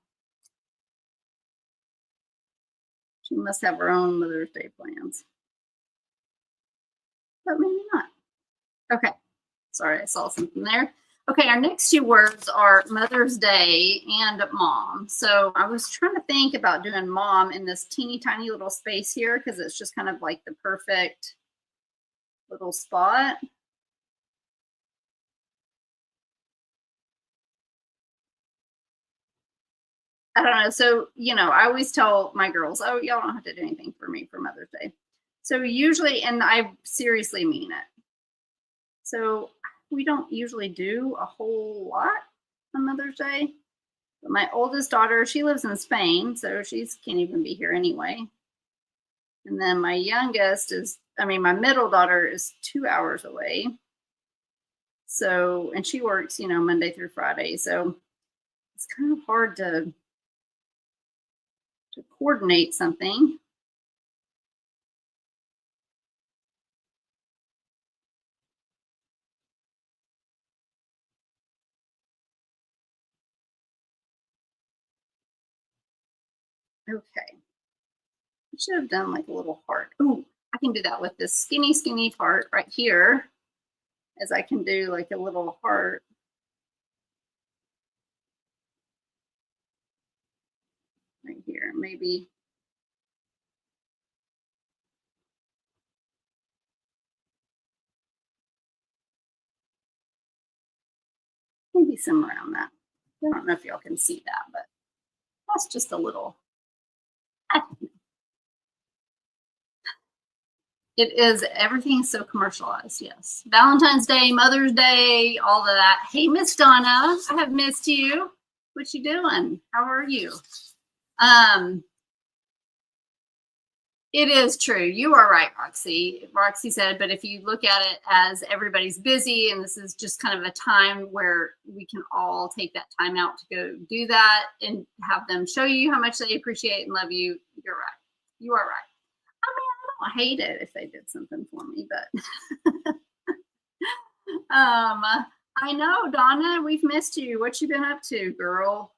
She must have her own Mother's Day plans, but maybe not. Okay. Sorry, I saw something there. Okay, our next two words are Mother's Day and mom. So I was trying to think about doing mom in this teeny tiny little space here because it's just kind of like the perfect little spot. I don't know. So, I always tell my girls, oh, y'all don't have to do anything for me for Mother's Day. So usually, and I seriously mean it. So we don't usually do a whole lot on Mother's Day. But my oldest daughter, she lives in Spain, so she can't even be here anyway. And then my youngest my middle daughter is 2 hours away. So, and she works, Monday through Friday. So it's kind of hard to coordinate something. Okay. I should have done like a little heart. Ooh, I can do that with this skinny, skinny part right here, as I can do like a little heart right here. Maybe somewhere around that. I don't know if y'all can see that, but that's just a little. It is everything's so commercialized, yes. Valentine's Day, Mother's Day, all of that. Hey, Miss Donna, I have missed you. What you doing? How are you? Um, it is true. You are right, Roxy. Roxy said, but if you look at it as everybody's busy and this is just kind of a time where we can all take that time out to go do that and have them show you how much they appreciate and love you, you're right. You are right. I hate it if they did something for me, but I know, Donna, we've missed you. What you been up to, girl?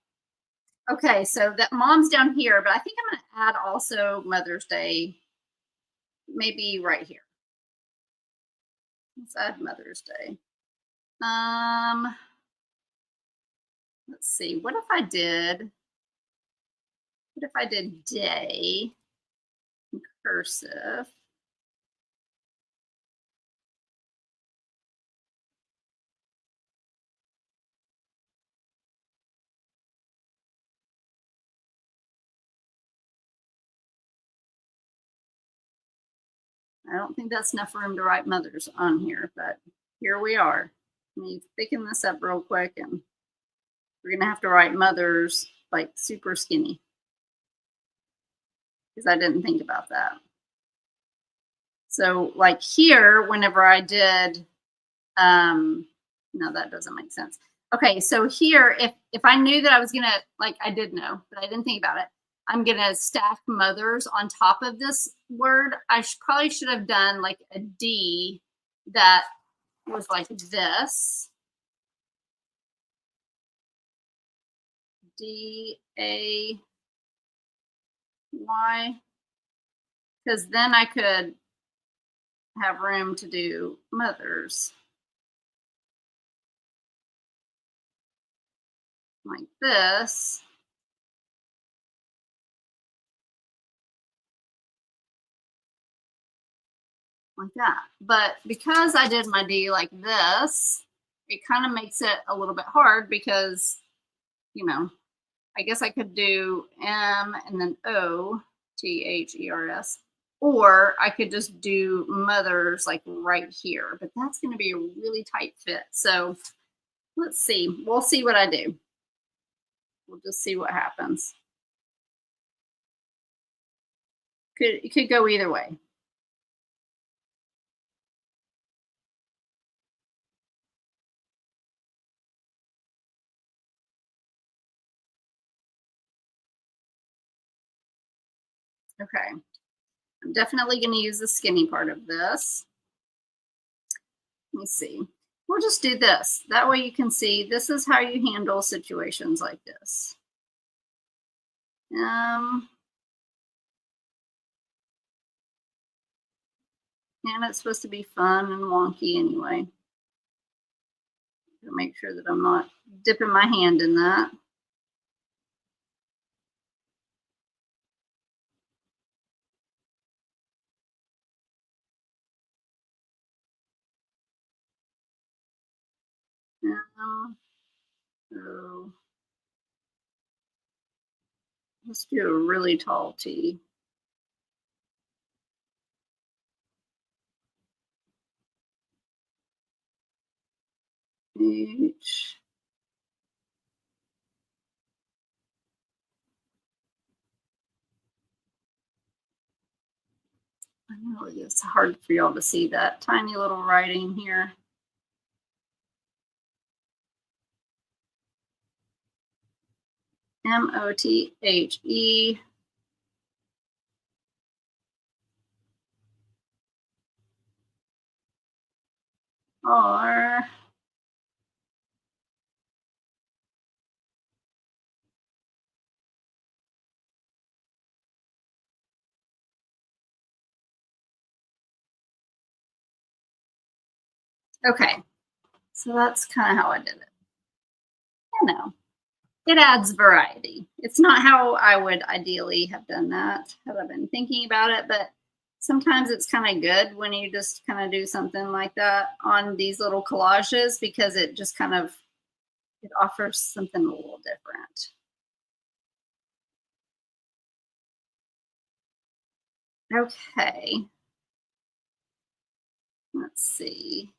Okay, so that mom's down here, but I think I'm gonna add also Mother's Day, maybe right here. Let's add Mother's Day. Um, let's see. What if I did day in cursive? I don't think that's enough room to write mothers on here, but here we are. Let me thicken this up real quick and we're gonna have to write mothers like super skinny because I didn't think about that. So like here, whenever I did, no, that doesn't make sense. Okay, so here, if I knew that I was gonna like I did know, but I didn't think about it. I'm gonna stack mothers on top of this word. I probably should have done like a D that was like this. DAY, because then I could have room to do mothers like this. Like that. But because I did my D like this, it kind of makes it a little bit hard because, you know, I guess I could do M and then OTHERS, or I could just do mothers like right here, but that's going to be a really tight fit. So let's see. We'll see what I do. We'll just see what happens. It could go either way. Okay. I'm definitely going to use the skinny part of this. Let me see. We'll just do this. That way you can see this is how you handle situations like this. And it's supposed to be fun and wonky anyway. To make sure that I'm not dipping my hand in that. So let's do a really tall T. H. I know it's hard for y'all to see that tiny little writing here. M-O-T-H-E. R. Okay, so that's kind of how I did it. You know, it adds variety. It's not how I would ideally have done that had I been thinking about it, but sometimes it's kind of good when you just kind of do something like that on these little collages because it just kind of it offers something a little different. Okay. Let's see.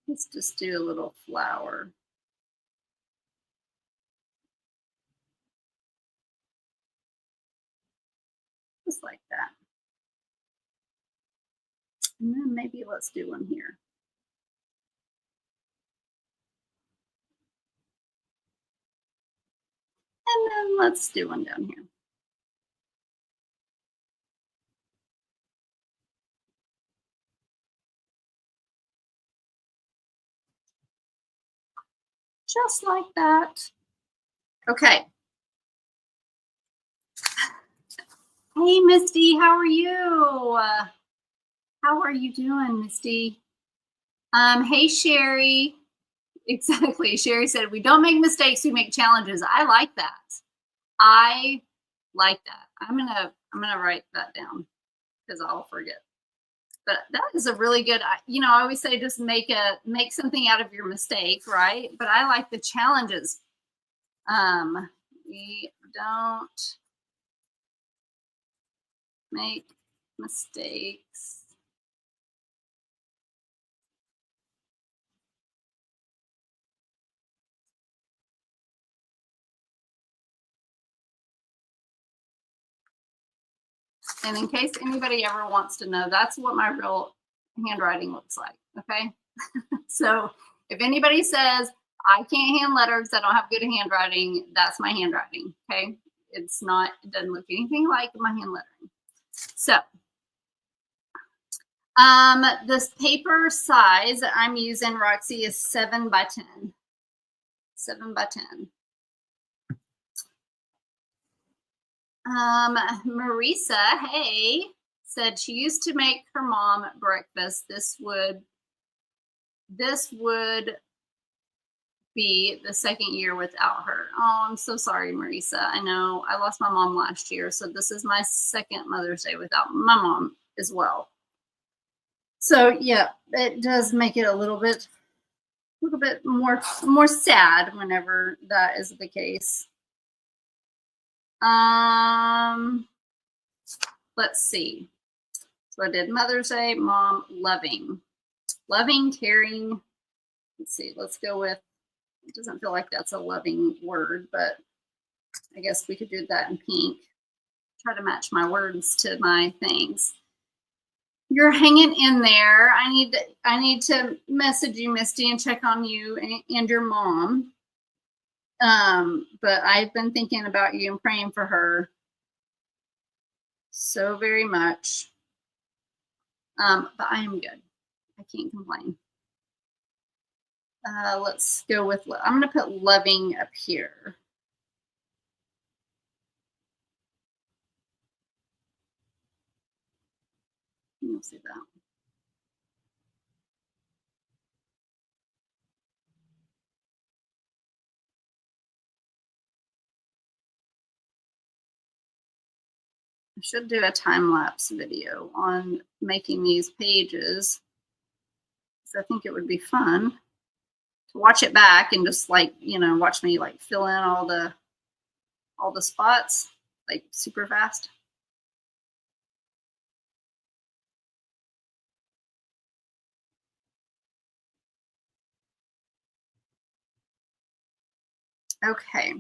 Let's just do a little flower. Just like that. And then maybe let's do one here. And then let's do one down here. Just like that. Okay. Hey, Misty, how are you? How are you doing, Misty? Hey, Sherry. Exactly. Sherry said, we don't make mistakes, we make challenges. I like that. I like that. I'm gonna write that down because I'll forget. But that is a really good, I always say just make something out of your mistake, right? But I like the challenges. We don't make mistakes. And in case anybody ever wants to know, that's what my real handwriting looks like. Okay. So if anybody says I can't hand letters, I don't have good handwriting, that's my handwriting. Okay. It doesn't look anything like my hand lettering. So this paper size I'm using, Roxy, is 7 by 10. 7 by 10. Marisa, hey, said she used to make her mom breakfast. This would be the second year without her. Oh, I'm so sorry, Marisa. I know I lost my mom last year, so this is my second Mother's Day without my mom as well. So yeah, it does make it a little bit more sad whenever that is the case. Let's see. So I did Mother's Day, mom, loving, caring. Let's see. Let's go with. It doesn't feel like that's a loving word, but I guess we could do that in pink. Try to match my words to my things. You're hanging in there. I need to message you, Misty, and check on you and your mom. But I've been thinking about you and praying for her so very much. But I am good. I can't complain. Let's go with, I'm going to put loving up here. You'll see that. I should do a time-lapse video on making these pages, because I think it would be fun to watch it back and just like, watch me like fill in all the spots like super fast. Okay.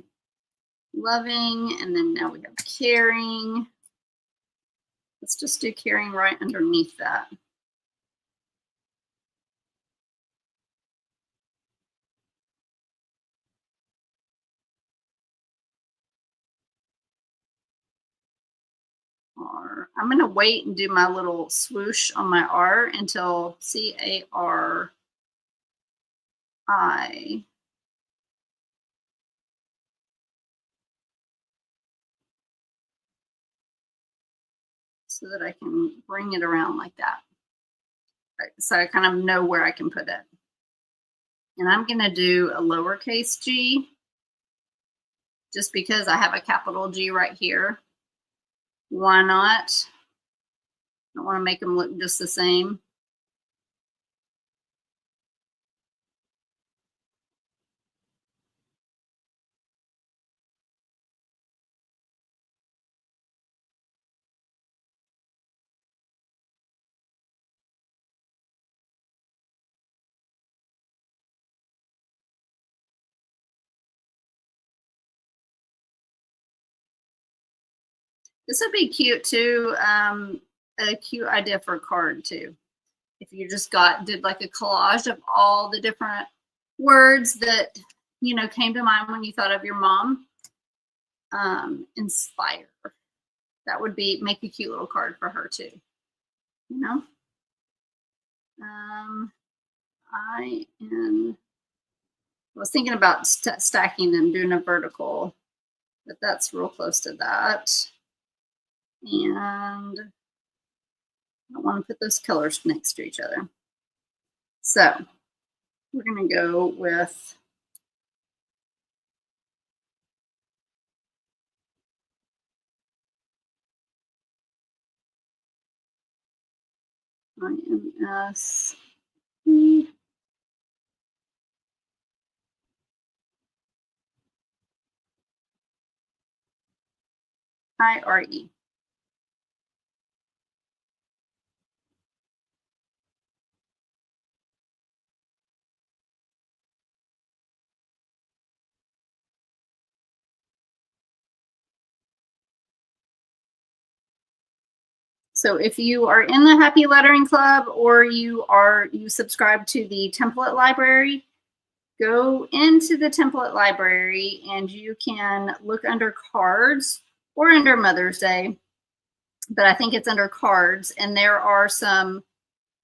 Loving, and then now we have caring. Let's just do caring right underneath that. R. I'm going to wait and do my little swoosh on my R until C-A-R-I. So that I can bring it around like that. So I kind of know where I can put it. And I'm going to do a lowercase g, just because I have a capital G right here. Why not? I want to make them look just the same. This would be cute too. A cute idea for a card too. If you just did like a collage of all the different words that came to mind when you thought of your mom. Inspire. That would make a cute little card for her too. I was thinking about stacking them, doing a vertical, but that's real close to that. And I want to put those colors next to each other. So we're going to go with INS. IRE. So if you are in the Happy Lettering Club, or you subscribe to the template library, go into the template library and you can look under cards or under Mother's Day, but I think it's under cards, and there are some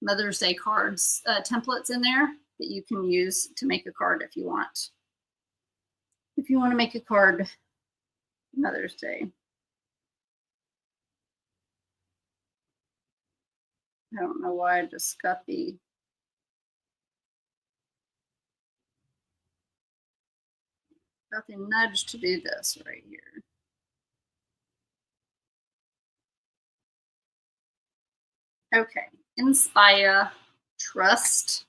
Mother's Day cards templates in there that you can use to make a card if you want. If you want to make a card Mother's Day. I don't know why I just got the nudge to do this right here. Okay, inspire, trust.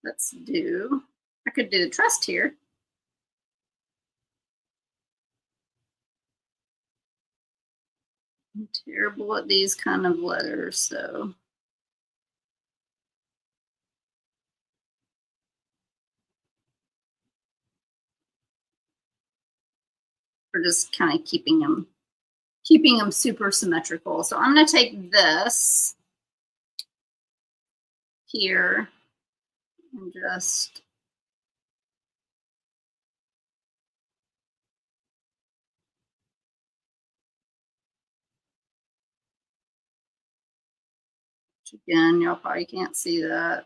I could do trust here. I'm terrible at these kind of letters, so. We're just kind of keeping them super symmetrical. So I'm going to take this here And just again, y'all probably can't see that.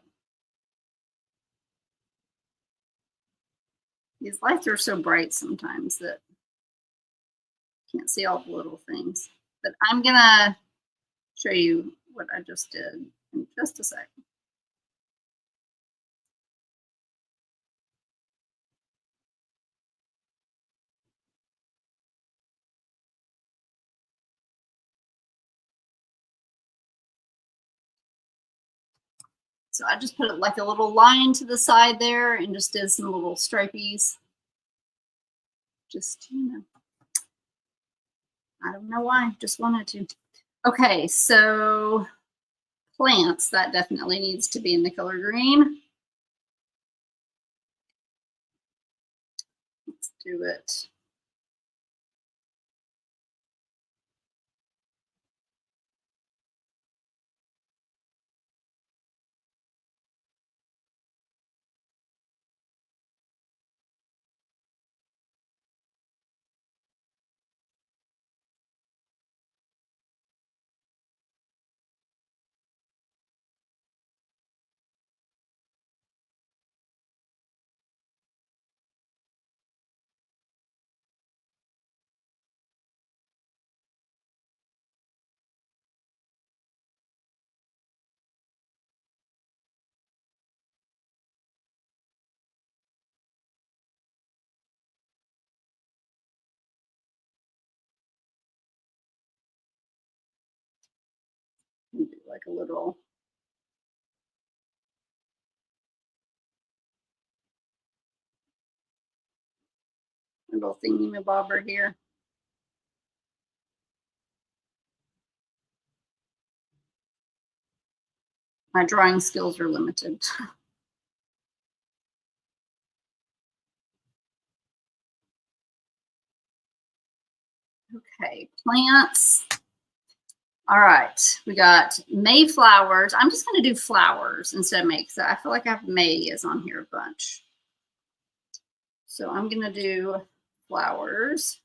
These lights are so bright sometimes that you can't see all the little things. But I'm gonna show you what I just did in just a second. So I just put it like a little line to the side there and just did some little stripies. Just, you know, I don't know why, just wanted to. Okay, so plants, that definitely needs to be in the color green. Let's do it. Do like a little thingy-mabobber here. My drawing skills are limited. Okay, plants. All right, we got Mayflowers. I'm just going to do flowers instead of May because I feel like I have May is on here a bunch. So I'm going to do flowers.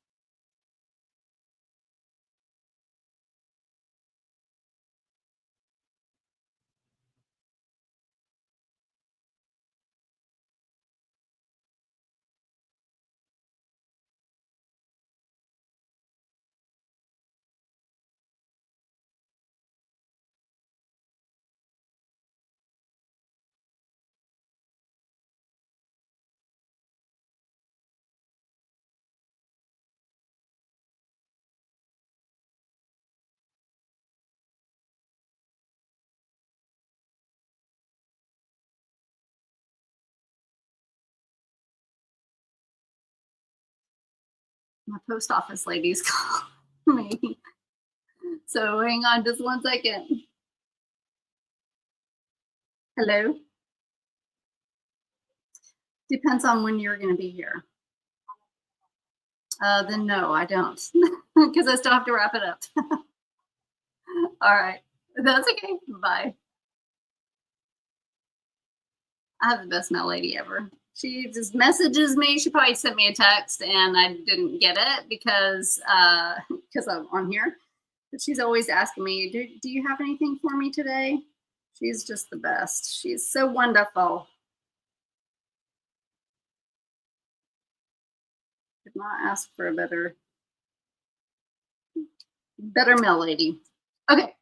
My post office lady's calling me. So hang on just 1 second. Hello? Depends on when you're going to be here. Then no, I don't, because I still have to wrap it up. All right. That's okay. Bye. I have the best mail lady ever. She just messages me. She probably sent me a text and I didn't get it because I'm on here. But she's always asking me, do you have anything for me today? She's just the best. She's so wonderful. Could not ask for a better mail lady. Okay.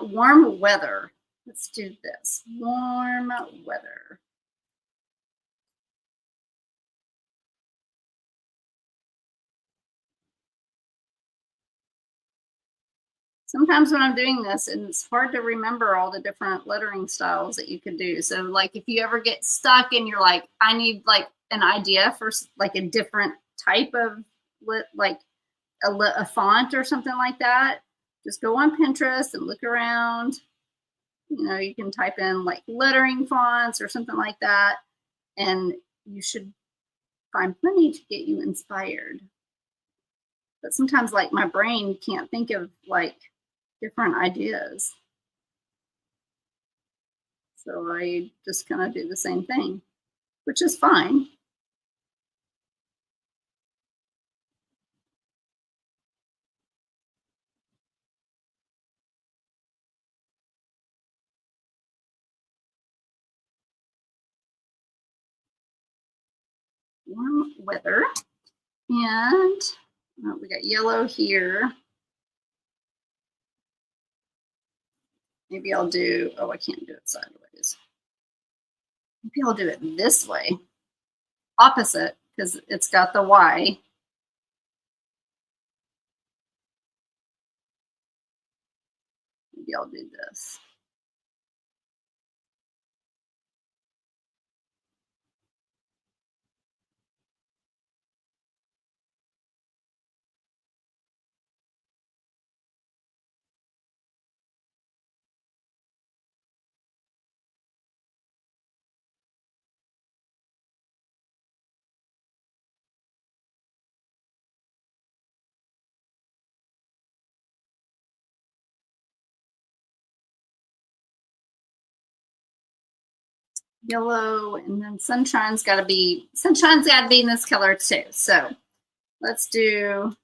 Warm weather. Let's do this. Warm weather. Sometimes when I'm doing this, and it's hard to remember all the different lettering styles that you could do. So like if you ever get stuck and you're like, I need like an idea for like a different type of like a font or something like that, just go on Pinterest and look around. You know, you can type in like lettering fonts or something like that, and you should find plenty to get you inspired. But sometimes like my brain can't think of like different ideas. So I just kind of do the same thing, which is fine. Warm weather. And we got yellow here. Maybe I'll do, oh, I can't do it sideways. Maybe I'll do it this way, opposite, because it's got the Y. Maybe I'll do this. Yellow, and then sunshine's got to be in this color too. So let's do,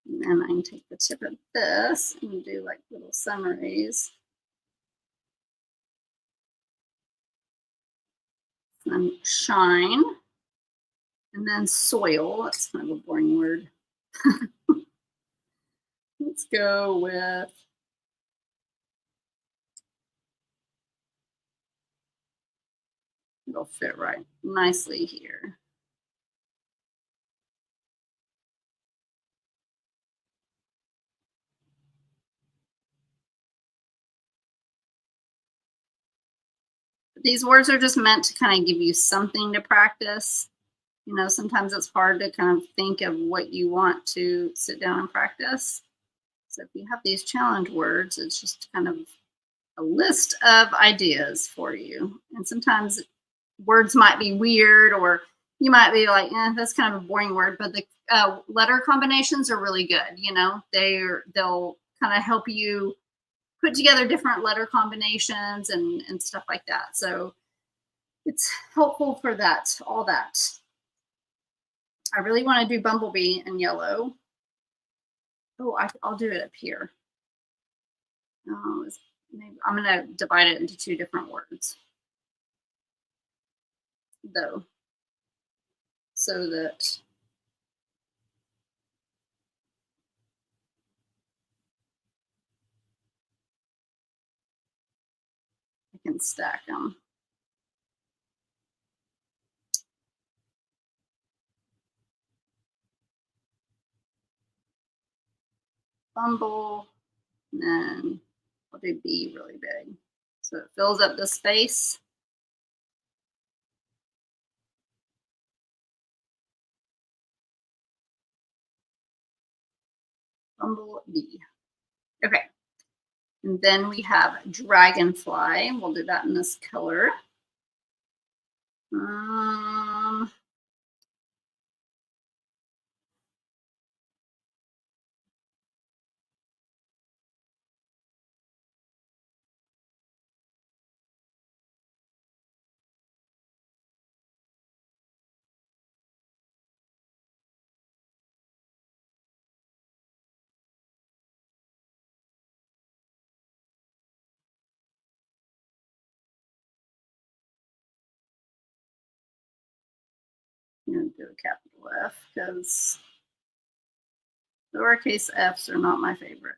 and then I can take the tip of this and do like little summaries. Sunshine, and then soil. That's kind of a boring word. Let's go with, it'll fit right nicely here. These words are just meant to kind of give you something to practice. You know, sometimes it's hard to kind of think of what you want to sit down and practice. So if you have these challenge words, it's just kind of a list of ideas for you. And sometimes words might be weird, or you might be like, that's kind of a boring word, but the letter combinations are really good. You know, they'll kind of help you put together different letter combinations and stuff like that. So it's helpful for that, all that. I really want to do bumblebee in yellow. Oh, I'll do it up here. Maybe I'm going to divide it into two different words, though, so that I can stack them. Bumble, and then I'll do B really big. So it fills up the space. Bumblebee. Okay. And then we have dragonfly. We'll do that in this color. Um, I'm going to do a capital F because lowercase f's are not my favorite.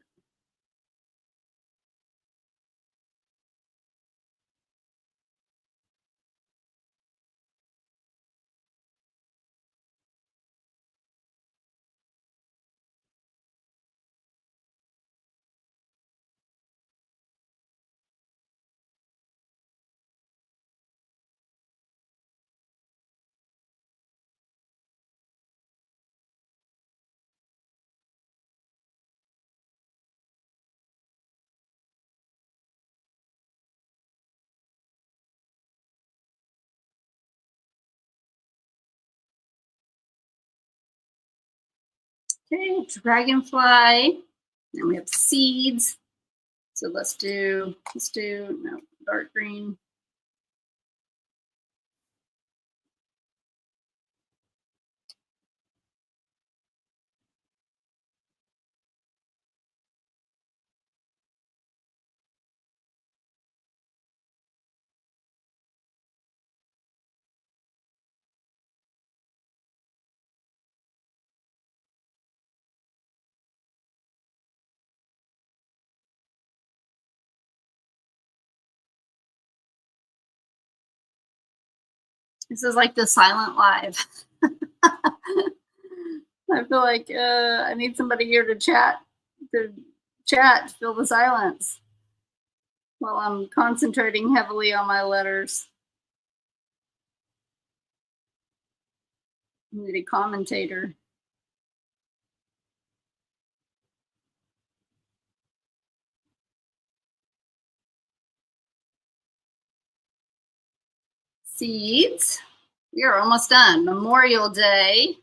Okay, dragonfly. Then we have seeds. So let's do no dark green. This is like the silent live. I feel like I need somebody here to fill the silence while I'm concentrating heavily on my letters. I need a commentator. Seeds. We are almost done. Memorial Day.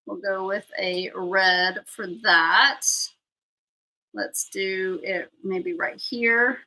We'll go with a red for that. Let's do it maybe right here.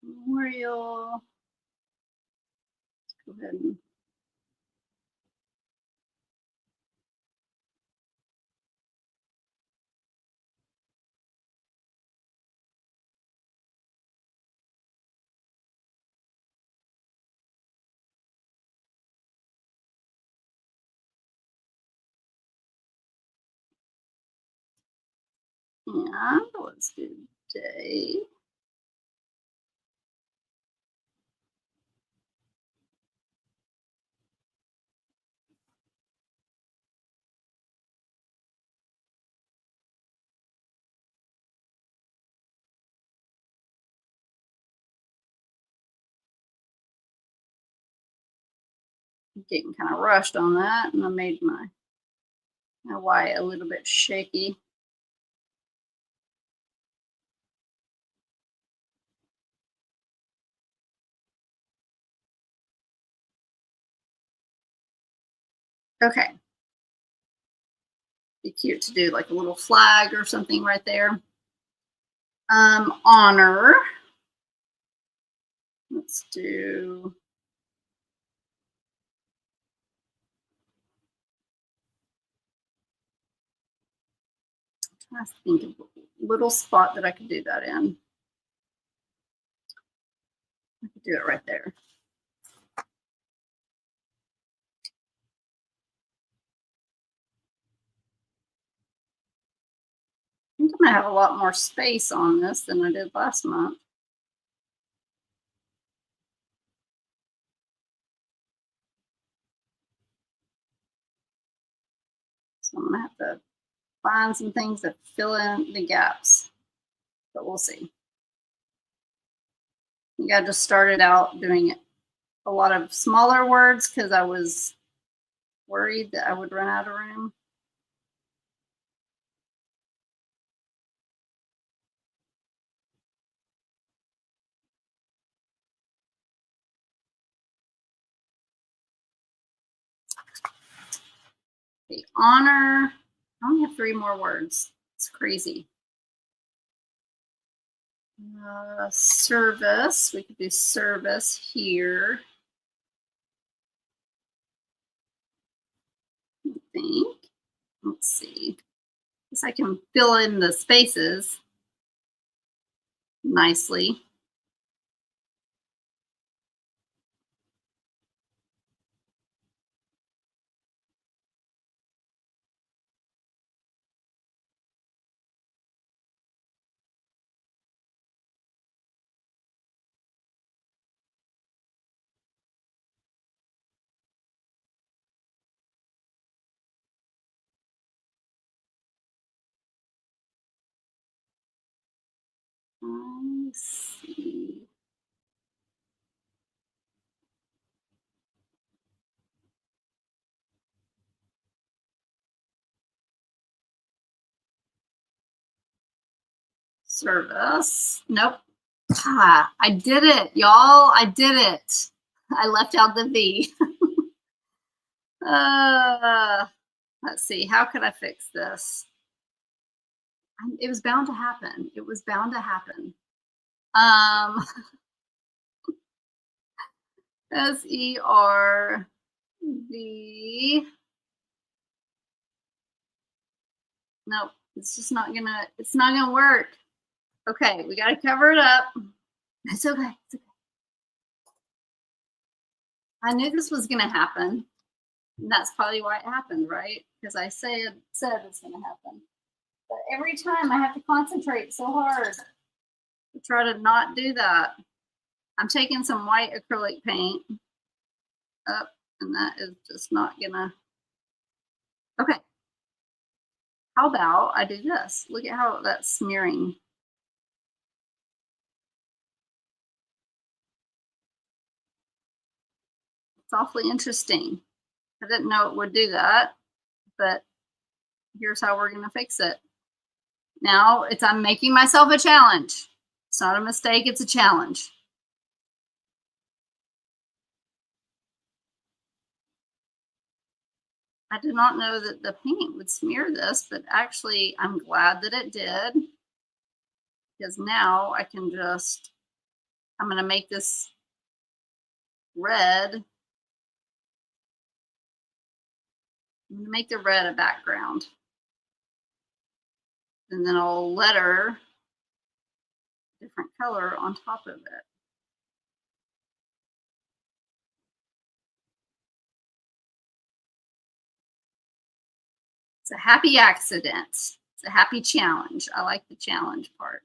Memorial. Let's go ahead and let's do day. I'm getting kind of rushed on that, and I made my Y a little bit shaky. Okay. Be cute to do like a little flag or something right there. Honor. Let's do I think of a little spot that I could do that in. I could do it right there. I think I'm gonna have a lot more space on this than I did last month. So I'm gonna have to find some things that fill in the gaps, but we'll see. I think I just started out doing a lot of smaller words because I was worried that I would run out of room. The honor. I only have 3 more words. It's crazy. Service. We could do service here. I think. Let's see. Guess I can fill in the spaces nicely. Service. Nope. Ah, I did it, y'all. I did it. I left out the V. uh, let's see. How could I fix this? It was bound to happen. It was bound to happen. Um, SERV. Nope. It's not gonna work. Okay, we gotta cover it up. It's okay. It's okay. I knew this was gonna happen. And that's probably why it happened, right? Because I said it's gonna happen. But every time I have to concentrate so hard to try to not do that. I'm taking some white acrylic paint up, and that is just not gonna. Okay. How about I do this? Look at how that's smearing. It's awfully interesting. I didn't know it would do that, but here's how we're gonna fix it. Now I'm making myself a challenge. It's not a mistake, it's a challenge. I did not know that the paint would smear this, but actually I'm glad that it did, because now I can I'm gonna make this red. I'm gonna make the red a background. And then I'll letter different color on top of it. It's a happy accident. It's a happy challenge. I like the challenge part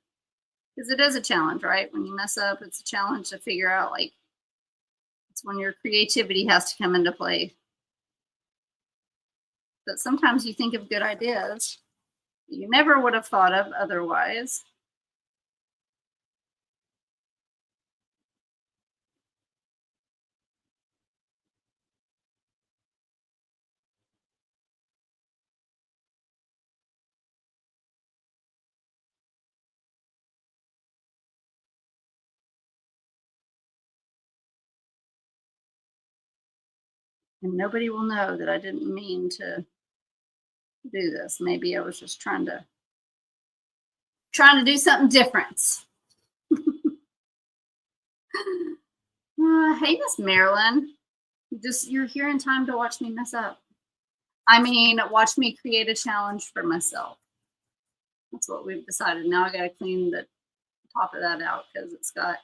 because it is a challenge, right? When you mess up, it's a challenge to figure out, like, it's when your creativity has to come into play. But sometimes you think of good ideas you never would have thought of otherwise. And nobody will know that I didn't mean to do this. Maybe I was just trying to do something different. Hey, Miss Marilyn. You're here in time to watch me mess up. I mean, watch me create a challenge for myself. That's what we've decided. Now I gotta clean the top of that out because it's got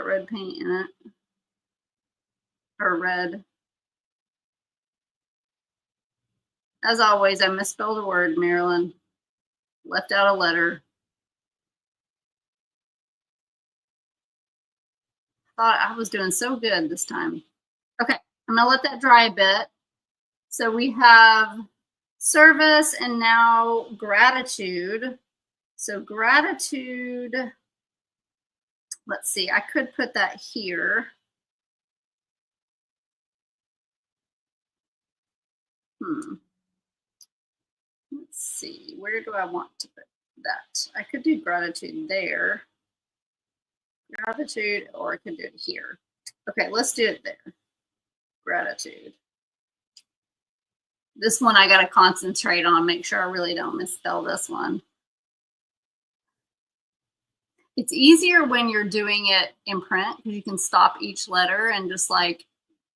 red paint in it. Or red. As always, I misspelled a word, Marilyn. Left out a letter. Thought I was doing so good this time. Okay, I'm gonna let that dry a bit. So we have service and now gratitude. So gratitude, let's see, I could put that here. Let's see, where do I want to put that? I could do gratitude there. Gratitude, or I could do it here. Okay, let's do it there. Gratitude. This one I got to concentrate on, make sure I really don't misspell this one. It's easier when you're doing it in print because you can stop each letter and just, like,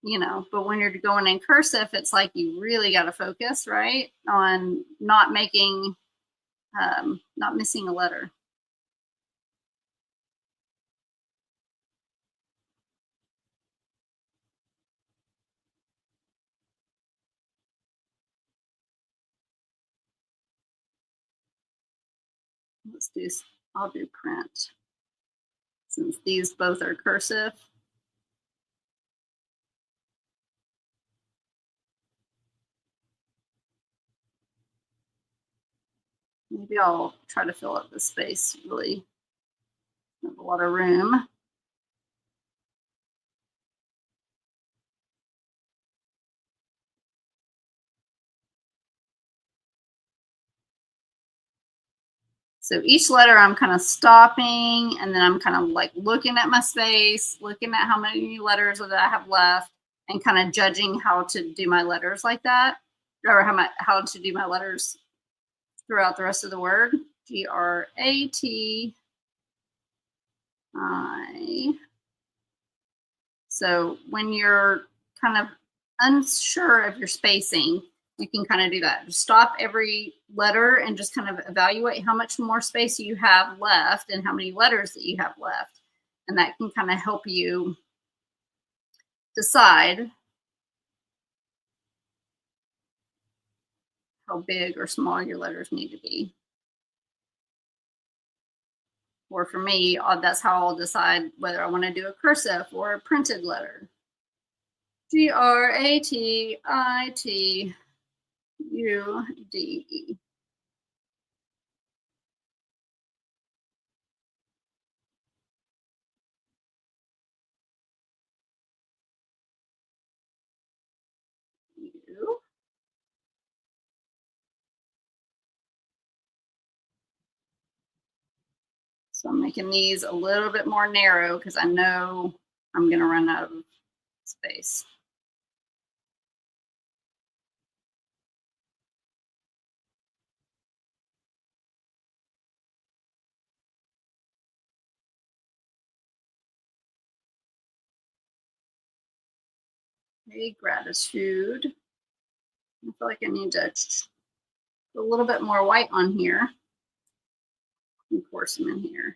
you know, but when you're going in cursive, it's like you really got to focus, right, on not making, not missing a letter. I'll do print since these both are cursive. Maybe I'll try to fill up the space. Really have a lot of room. So each letter I'm kind of stopping, and then I'm kind of like looking at my space, looking at how many letters that I have left, and kind of judging how to do my letters like that, or how to do my letters throughout the rest of the word. Grati. So when you're kind of unsure of your spacing, you can kind of do that. Just stop every letter and just kind of evaluate how much more space you have left and how many letters that you have left. And that can kind of help you decide how big or small your letters need to be. Or for me, that's how I'll decide whether I want to do a cursive or a printed letter. Gratitude. So I'm making these a little bit more narrow because I know I'm going to run out of space. Okay, gratitude. I feel like I need to put a little bit more white on here and pour some in here.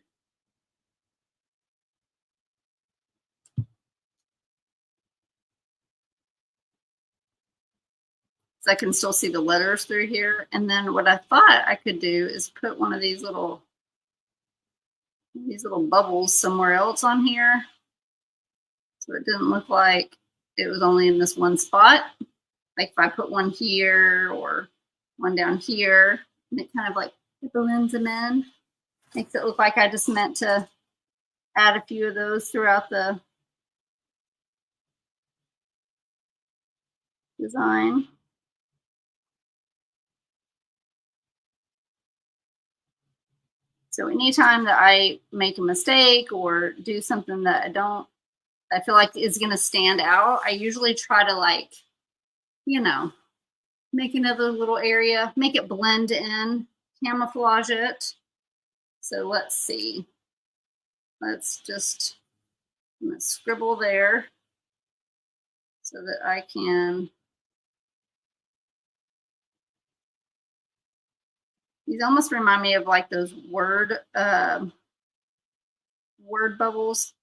So I can still see the letters through here. And then what I thought I could do is put one of these little bubbles somewhere else on here. So it didn't look like it was only in this one spot. Like if I put one here or one down here, and it kind of like blends them in. Makes it look like I just meant to add a few of those throughout the design. So anytime that I make a mistake or do something that I feel like is going to stand out, I usually try to like, make another little area, make it blend in, camouflage it. So let's see. Let's just, I'm going to scribble there so that I can. These almost remind me of like those word bubbles,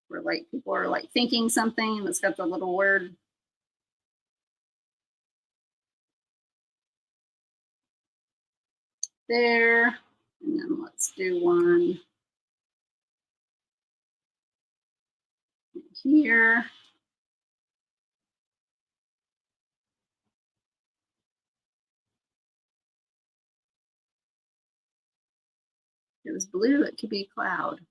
where like people are like thinking something and it's got the little word. There, and then let's do one here. If it was blue, it could be cloud.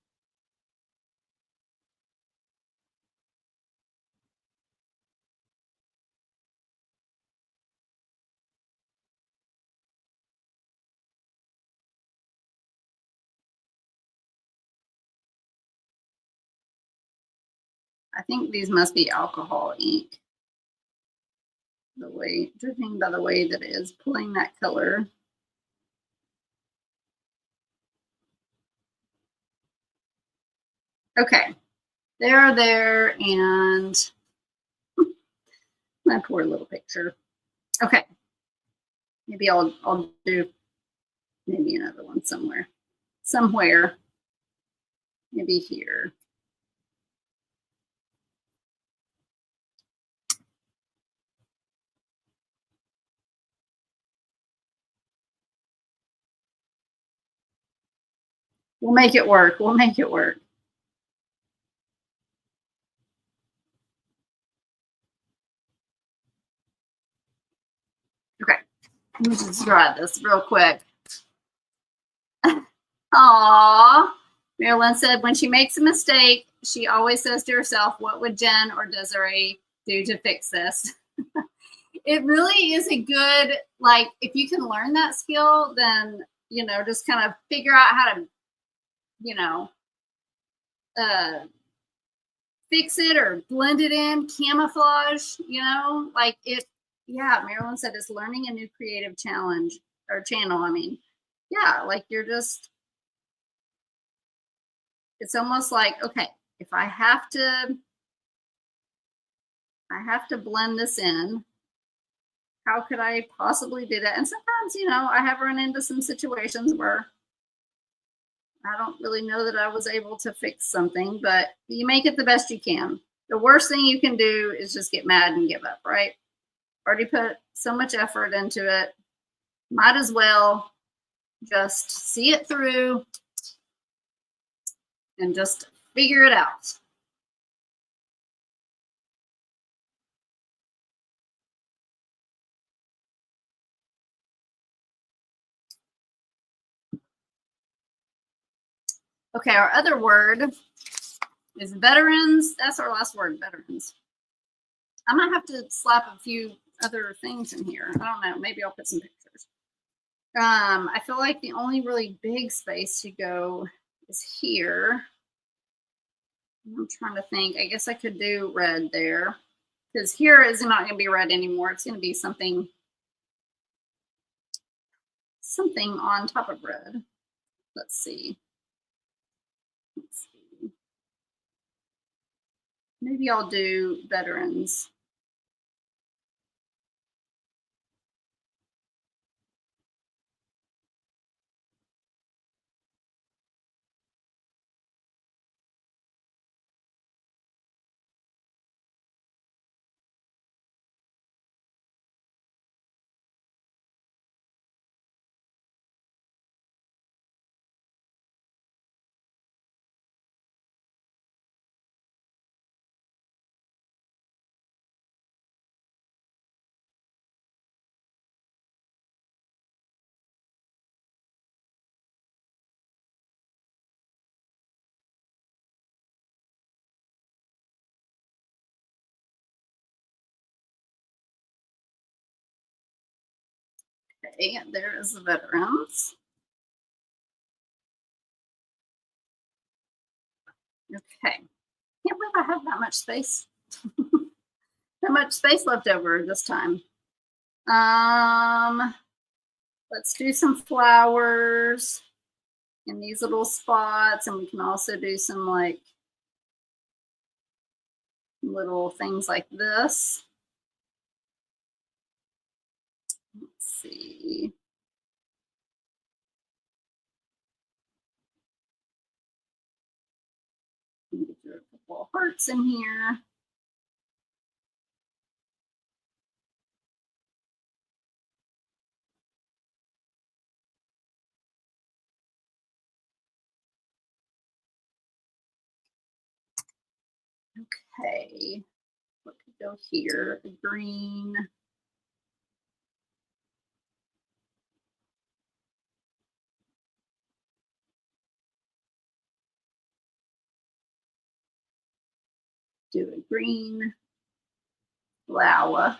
I think these must be alcohol ink. Judging by the way that it is pulling that color. Okay, there, and my poor little picture. Okay, maybe I'll do maybe another one somewhere, maybe here. We'll make it work. We'll make it work. Okay, let me just draw this real quick. Aww. Marilyn said, when she makes a mistake, she always says to herself, what would Jen or Desiree do to fix this? it really is a good, like, if you can learn that skill, then, just kind of figure out how to, you know, uh, fix it or blend it in, camouflage, like it. Yeah, Marilyn said it's learning a new creative challenge or channel. I mean, yeah, like it's almost like, okay, if I have to blend this in, how could I possibly do that? And sometimes, I have run into some situations where I don't really know that I was able to fix something, but you make it the best you can. The worst thing you can do is just get mad and give up, right? Already put so much effort into it. Might as well just see it through and just figure it out. Okay, our other word is veterans. That's our last word, veterans. I might have to slap a few other things in here. I don't know. Maybe I'll put some pictures. I feel like the only really big space to go is here. I'm trying to think. I guess I could do red there because here is not going to be red anymore. It's going to be something on top of red. Let's see. Maybe I'll do veterans. Okay, there is the veterans. Okay. Can't believe I have that much space. That much space left over this time. Let's do some flowers in these little spots, and we can also do some like little things like this. Let's see. Do a couple of hearts in here. Okay, what could go here? A green. Do a green flower.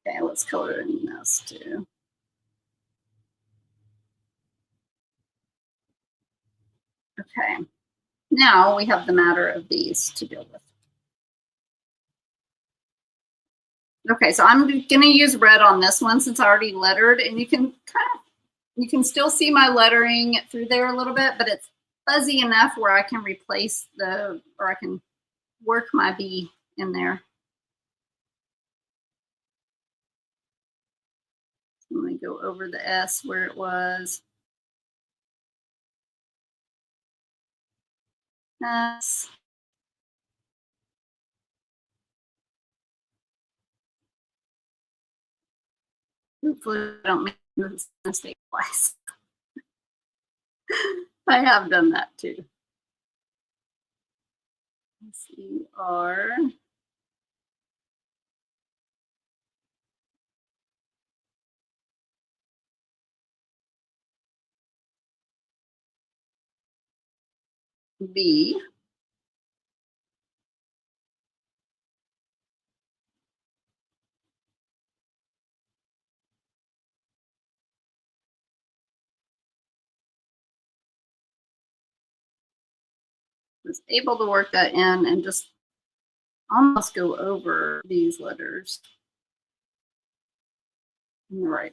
Okay, let's color in this too. Okay, now we have the matter of these to deal with. Okay, so I'm going to use red on this one since I already lettered, and you can still see my lettering through there a little bit, but it's fuzzy enough where I can replace or I can work my B in there. I'm going to go over the S where it was. S. Hopefully I don't make this mistake twice. I have done that too. CR. B. Was able to work that in and just almost go over these letters. Right.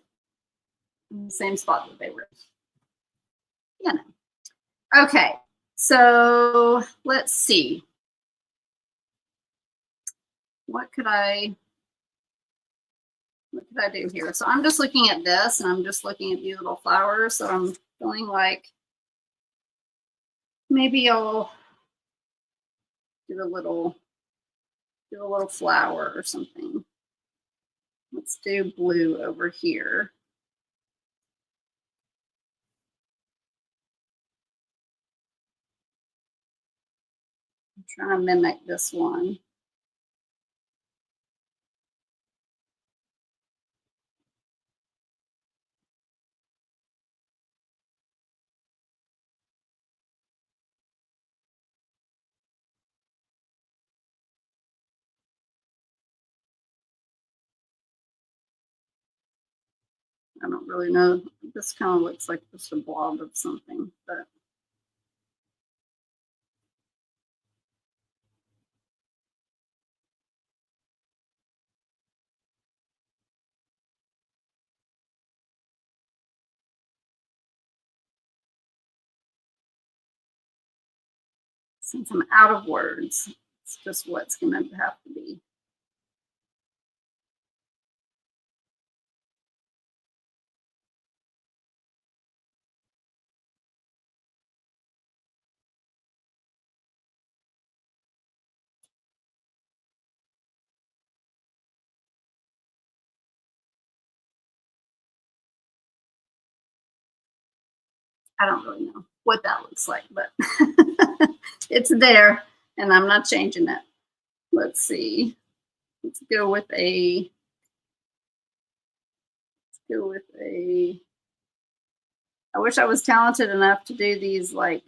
In the same spot that they were. Yeah. Okay. So let's see. What could I do here? So I'm just looking at this and I'm just looking at these little flowers. So I'm feeling like maybe I'll do a little flower or something. Let's do blue over here. I'm trying to mimic this one. I don't really know. This kind of looks like just a blob of something, but since I'm out of words, it's just what's going to have to be. I don't really know what that looks like, but it's there and I'm not changing it. Let's see. Let's go with a I wish I was talented enough to do these like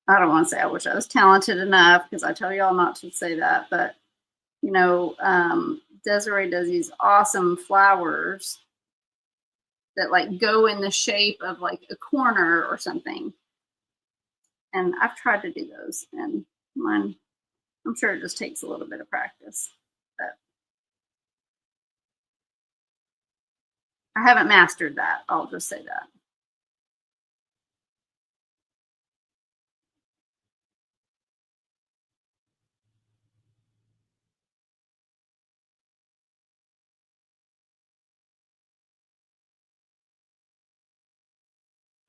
I don't want to say I wish I was talented enough because I tell y'all not to say that, but you know, Desiree does these awesome flowers that like go in the shape of like a corner or something. And I've tried to do those and mine, I'm sure it just takes a little bit of practice, but I haven't mastered that. I'll just say that.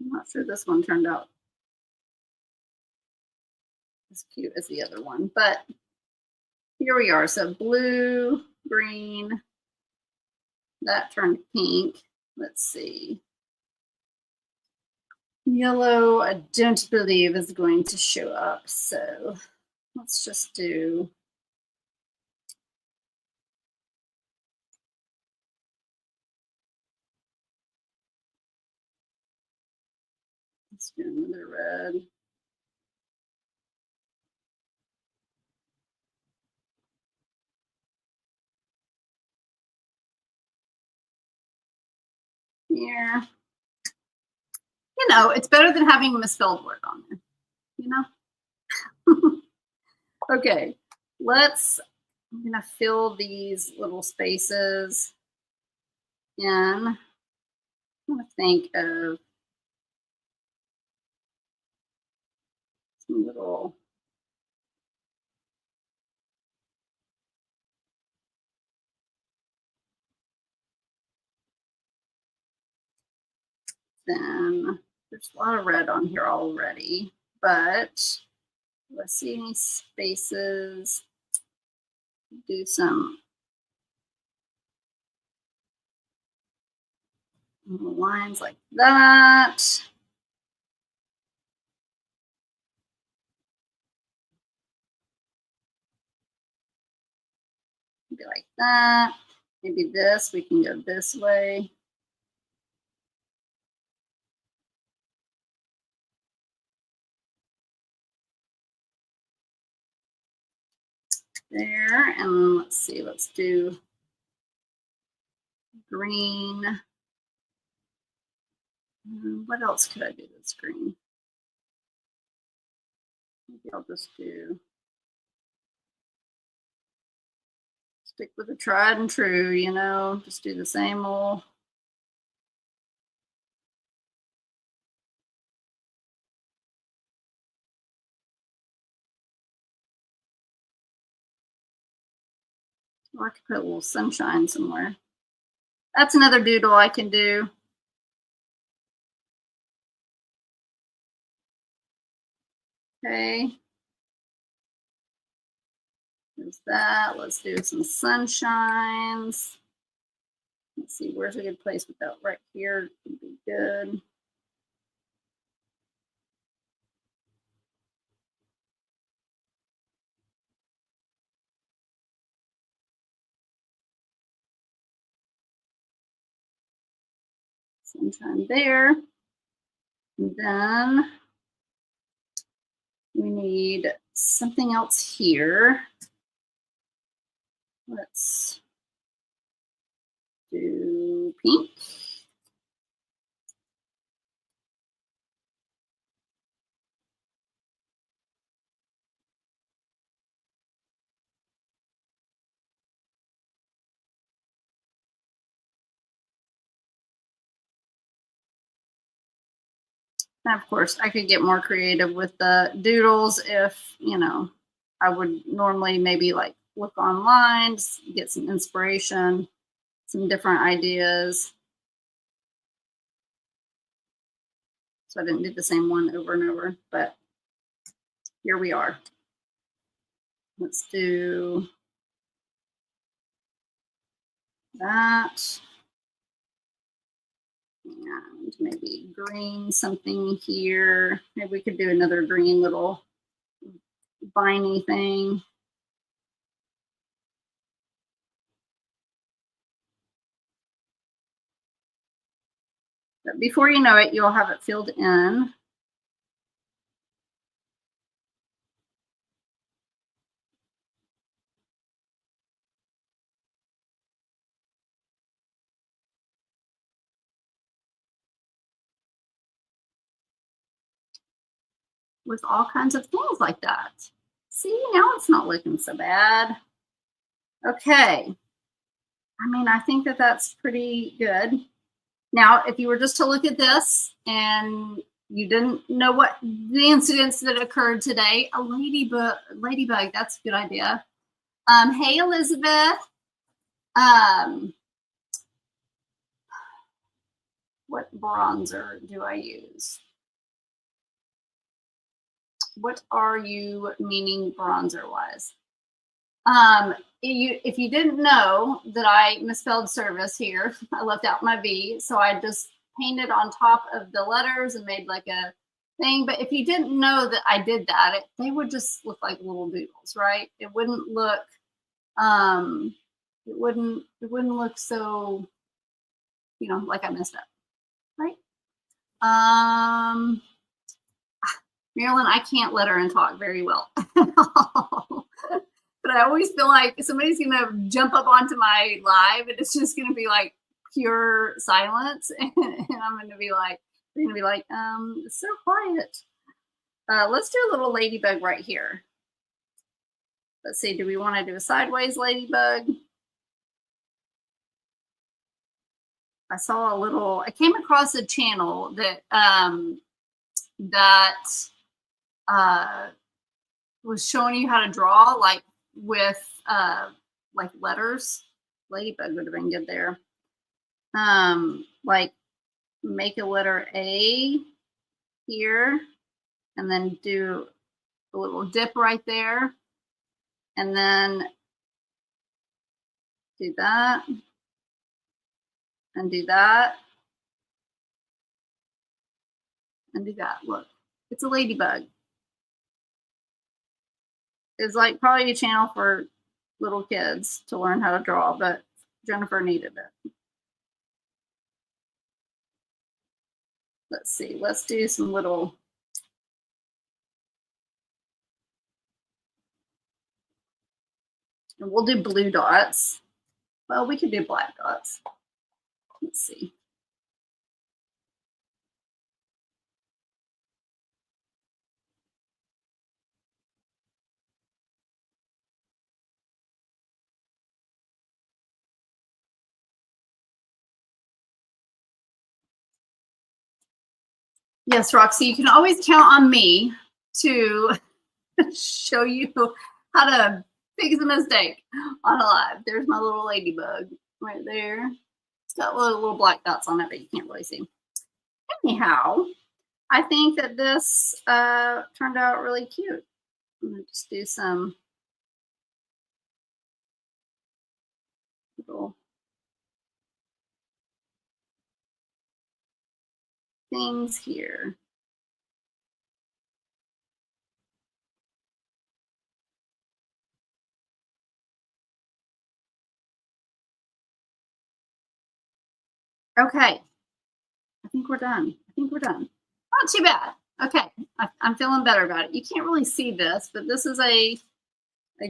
I'm not sure this one turned out as cute as the other one, but here we are. So blue, green, that turned pink. Let's see. Yellow, I don't believe is going to show up. So let's just do let's do another red. Here. You know, it's better than having a misspelled word on there, you know? Okay, I'm gonna fill these little spaces in. I'm gonna think of some little then there's a lot of red on here already, but let's see any spaces. Do some lines like that. that. Maybe this, we can go this way. There, and let's see, let's do green. What else could I do that's green? Maybe I'll just stick with the tried and true, you know, just do the same old. Or I could put a little sunshine somewhere. That's another doodle I can do. Okay. There's that. Let's do some sunshines. Let's see, where's a good place with that? Right here would be good. Sunshine there. And then we need something else here. Let's do pink. And of course, I could get more creative with the doodles if, you know, I would normally maybe like look online, get some inspiration, some different ideas. So I didn't do the same one over and over, but here we are. Let's do that. And maybe green something here. Maybe we could do another green little viney thing. But before you know it, you'll have it filled in. With all kinds of things like that. See, now it's not looking so bad. Okay. I mean, I think that that's pretty good. Now, if you were just to look at this and you didn't know what the incidents that occurred today, a ladybug, that's a good idea. Hey, Elizabeth. What bronzer do I use? What are you meaning bronzer wise? If you didn't know that I misspelled service here, I left out my V, so I just painted on top of the letters and made like a thing. But if you didn't know that I did that, they would just look like little doodles, right? It wouldn't look, it wouldn't look so, you know, like I messed up, right? Marilyn, I can't let her and talk very well. But I always feel like somebody's gonna jump up onto my live and it's just gonna be like pure silence. And I'm gonna be like, they're gonna be like, it's so quiet. Let's do a little ladybug right here. Let's see, do we want to do a sideways ladybug? I came across a channel that was showing you how to draw like with like letters. Ladybug would have been good there. Like make a letter A here and then do a little dip right there and then do that and do that and do that. Look, it's a ladybug. It's like probably a channel for little kids to learn how to draw, but Jennifer needed it. Let's see, let's do some little. And we'll do blue dots. Well, we could do black dots. Let's see. Yes, Roxy, you can always count on me to show you how to fix a mistake on a live. There's my little ladybug right there. It's got little black dots on it, but you can't really see. Anyhow, I think that this turned out really cute. I'm going to just do some little things here. Okay. I think we're done. Not too bad. Okay. I'm feeling better about it. You can't really see this, but this is a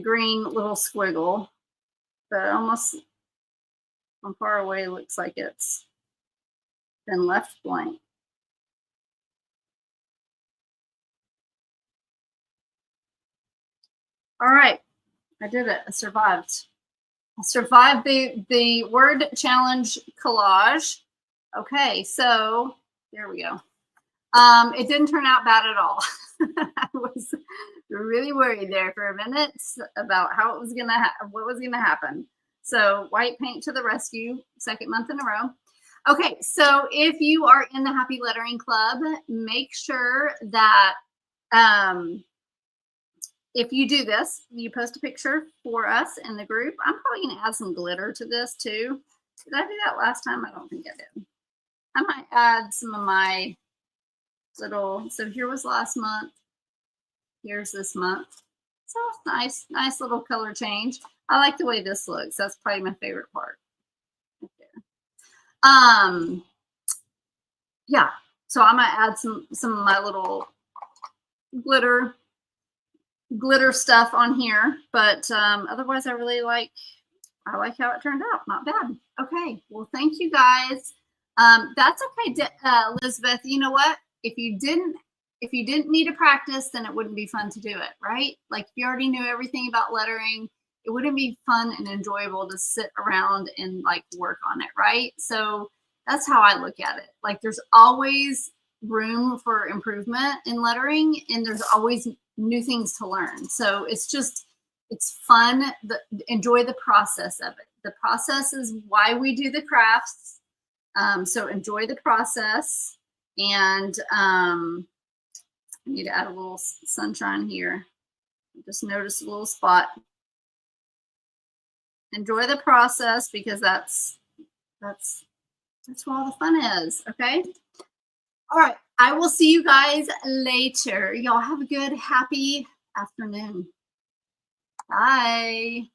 green little squiggle, but almost from far away looks like it's been left blank. All right. I did it. I survived. I survived the word challenge collage. Okay, so there we go. It didn't turn out bad at all. I was really worried there for a minute about how it was what was gonna happen. So white paint to the rescue, second month in a row. Okay, so if you are in the Happy Lettering Club, make sure that if you do this, you post a picture for us in the group. I'm probably going to add some glitter to this too. Did I do that last time? I don't think I did. I might add some of my little, so here was last month. Here's this month. So nice little color change. I like the way this looks. That's probably my favorite part. Right there. Yeah, so I might add some of my little glitter stuff on here, but otherwise I like how it turned out. Not bad. Okay, well, thank you guys. That's okay, Elizabeth. You know what? If you didn't need to practice, then it wouldn't be fun to do it, right? Like if you already knew everything about lettering, it wouldn't be fun and enjoyable to sit around and like work on it, right? So that's how I look at it. Like there's always room for improvement in lettering, and there's always new things to learn. So it's fun. Enjoy the process of it. The process is why we do the crafts. So enjoy the process. And I need to add a little sunshine here. Just notice a little spot. Enjoy the process because that's where all the fun is. Okay. All right. I will see you guys later. Y'all have a good, happy afternoon. Bye.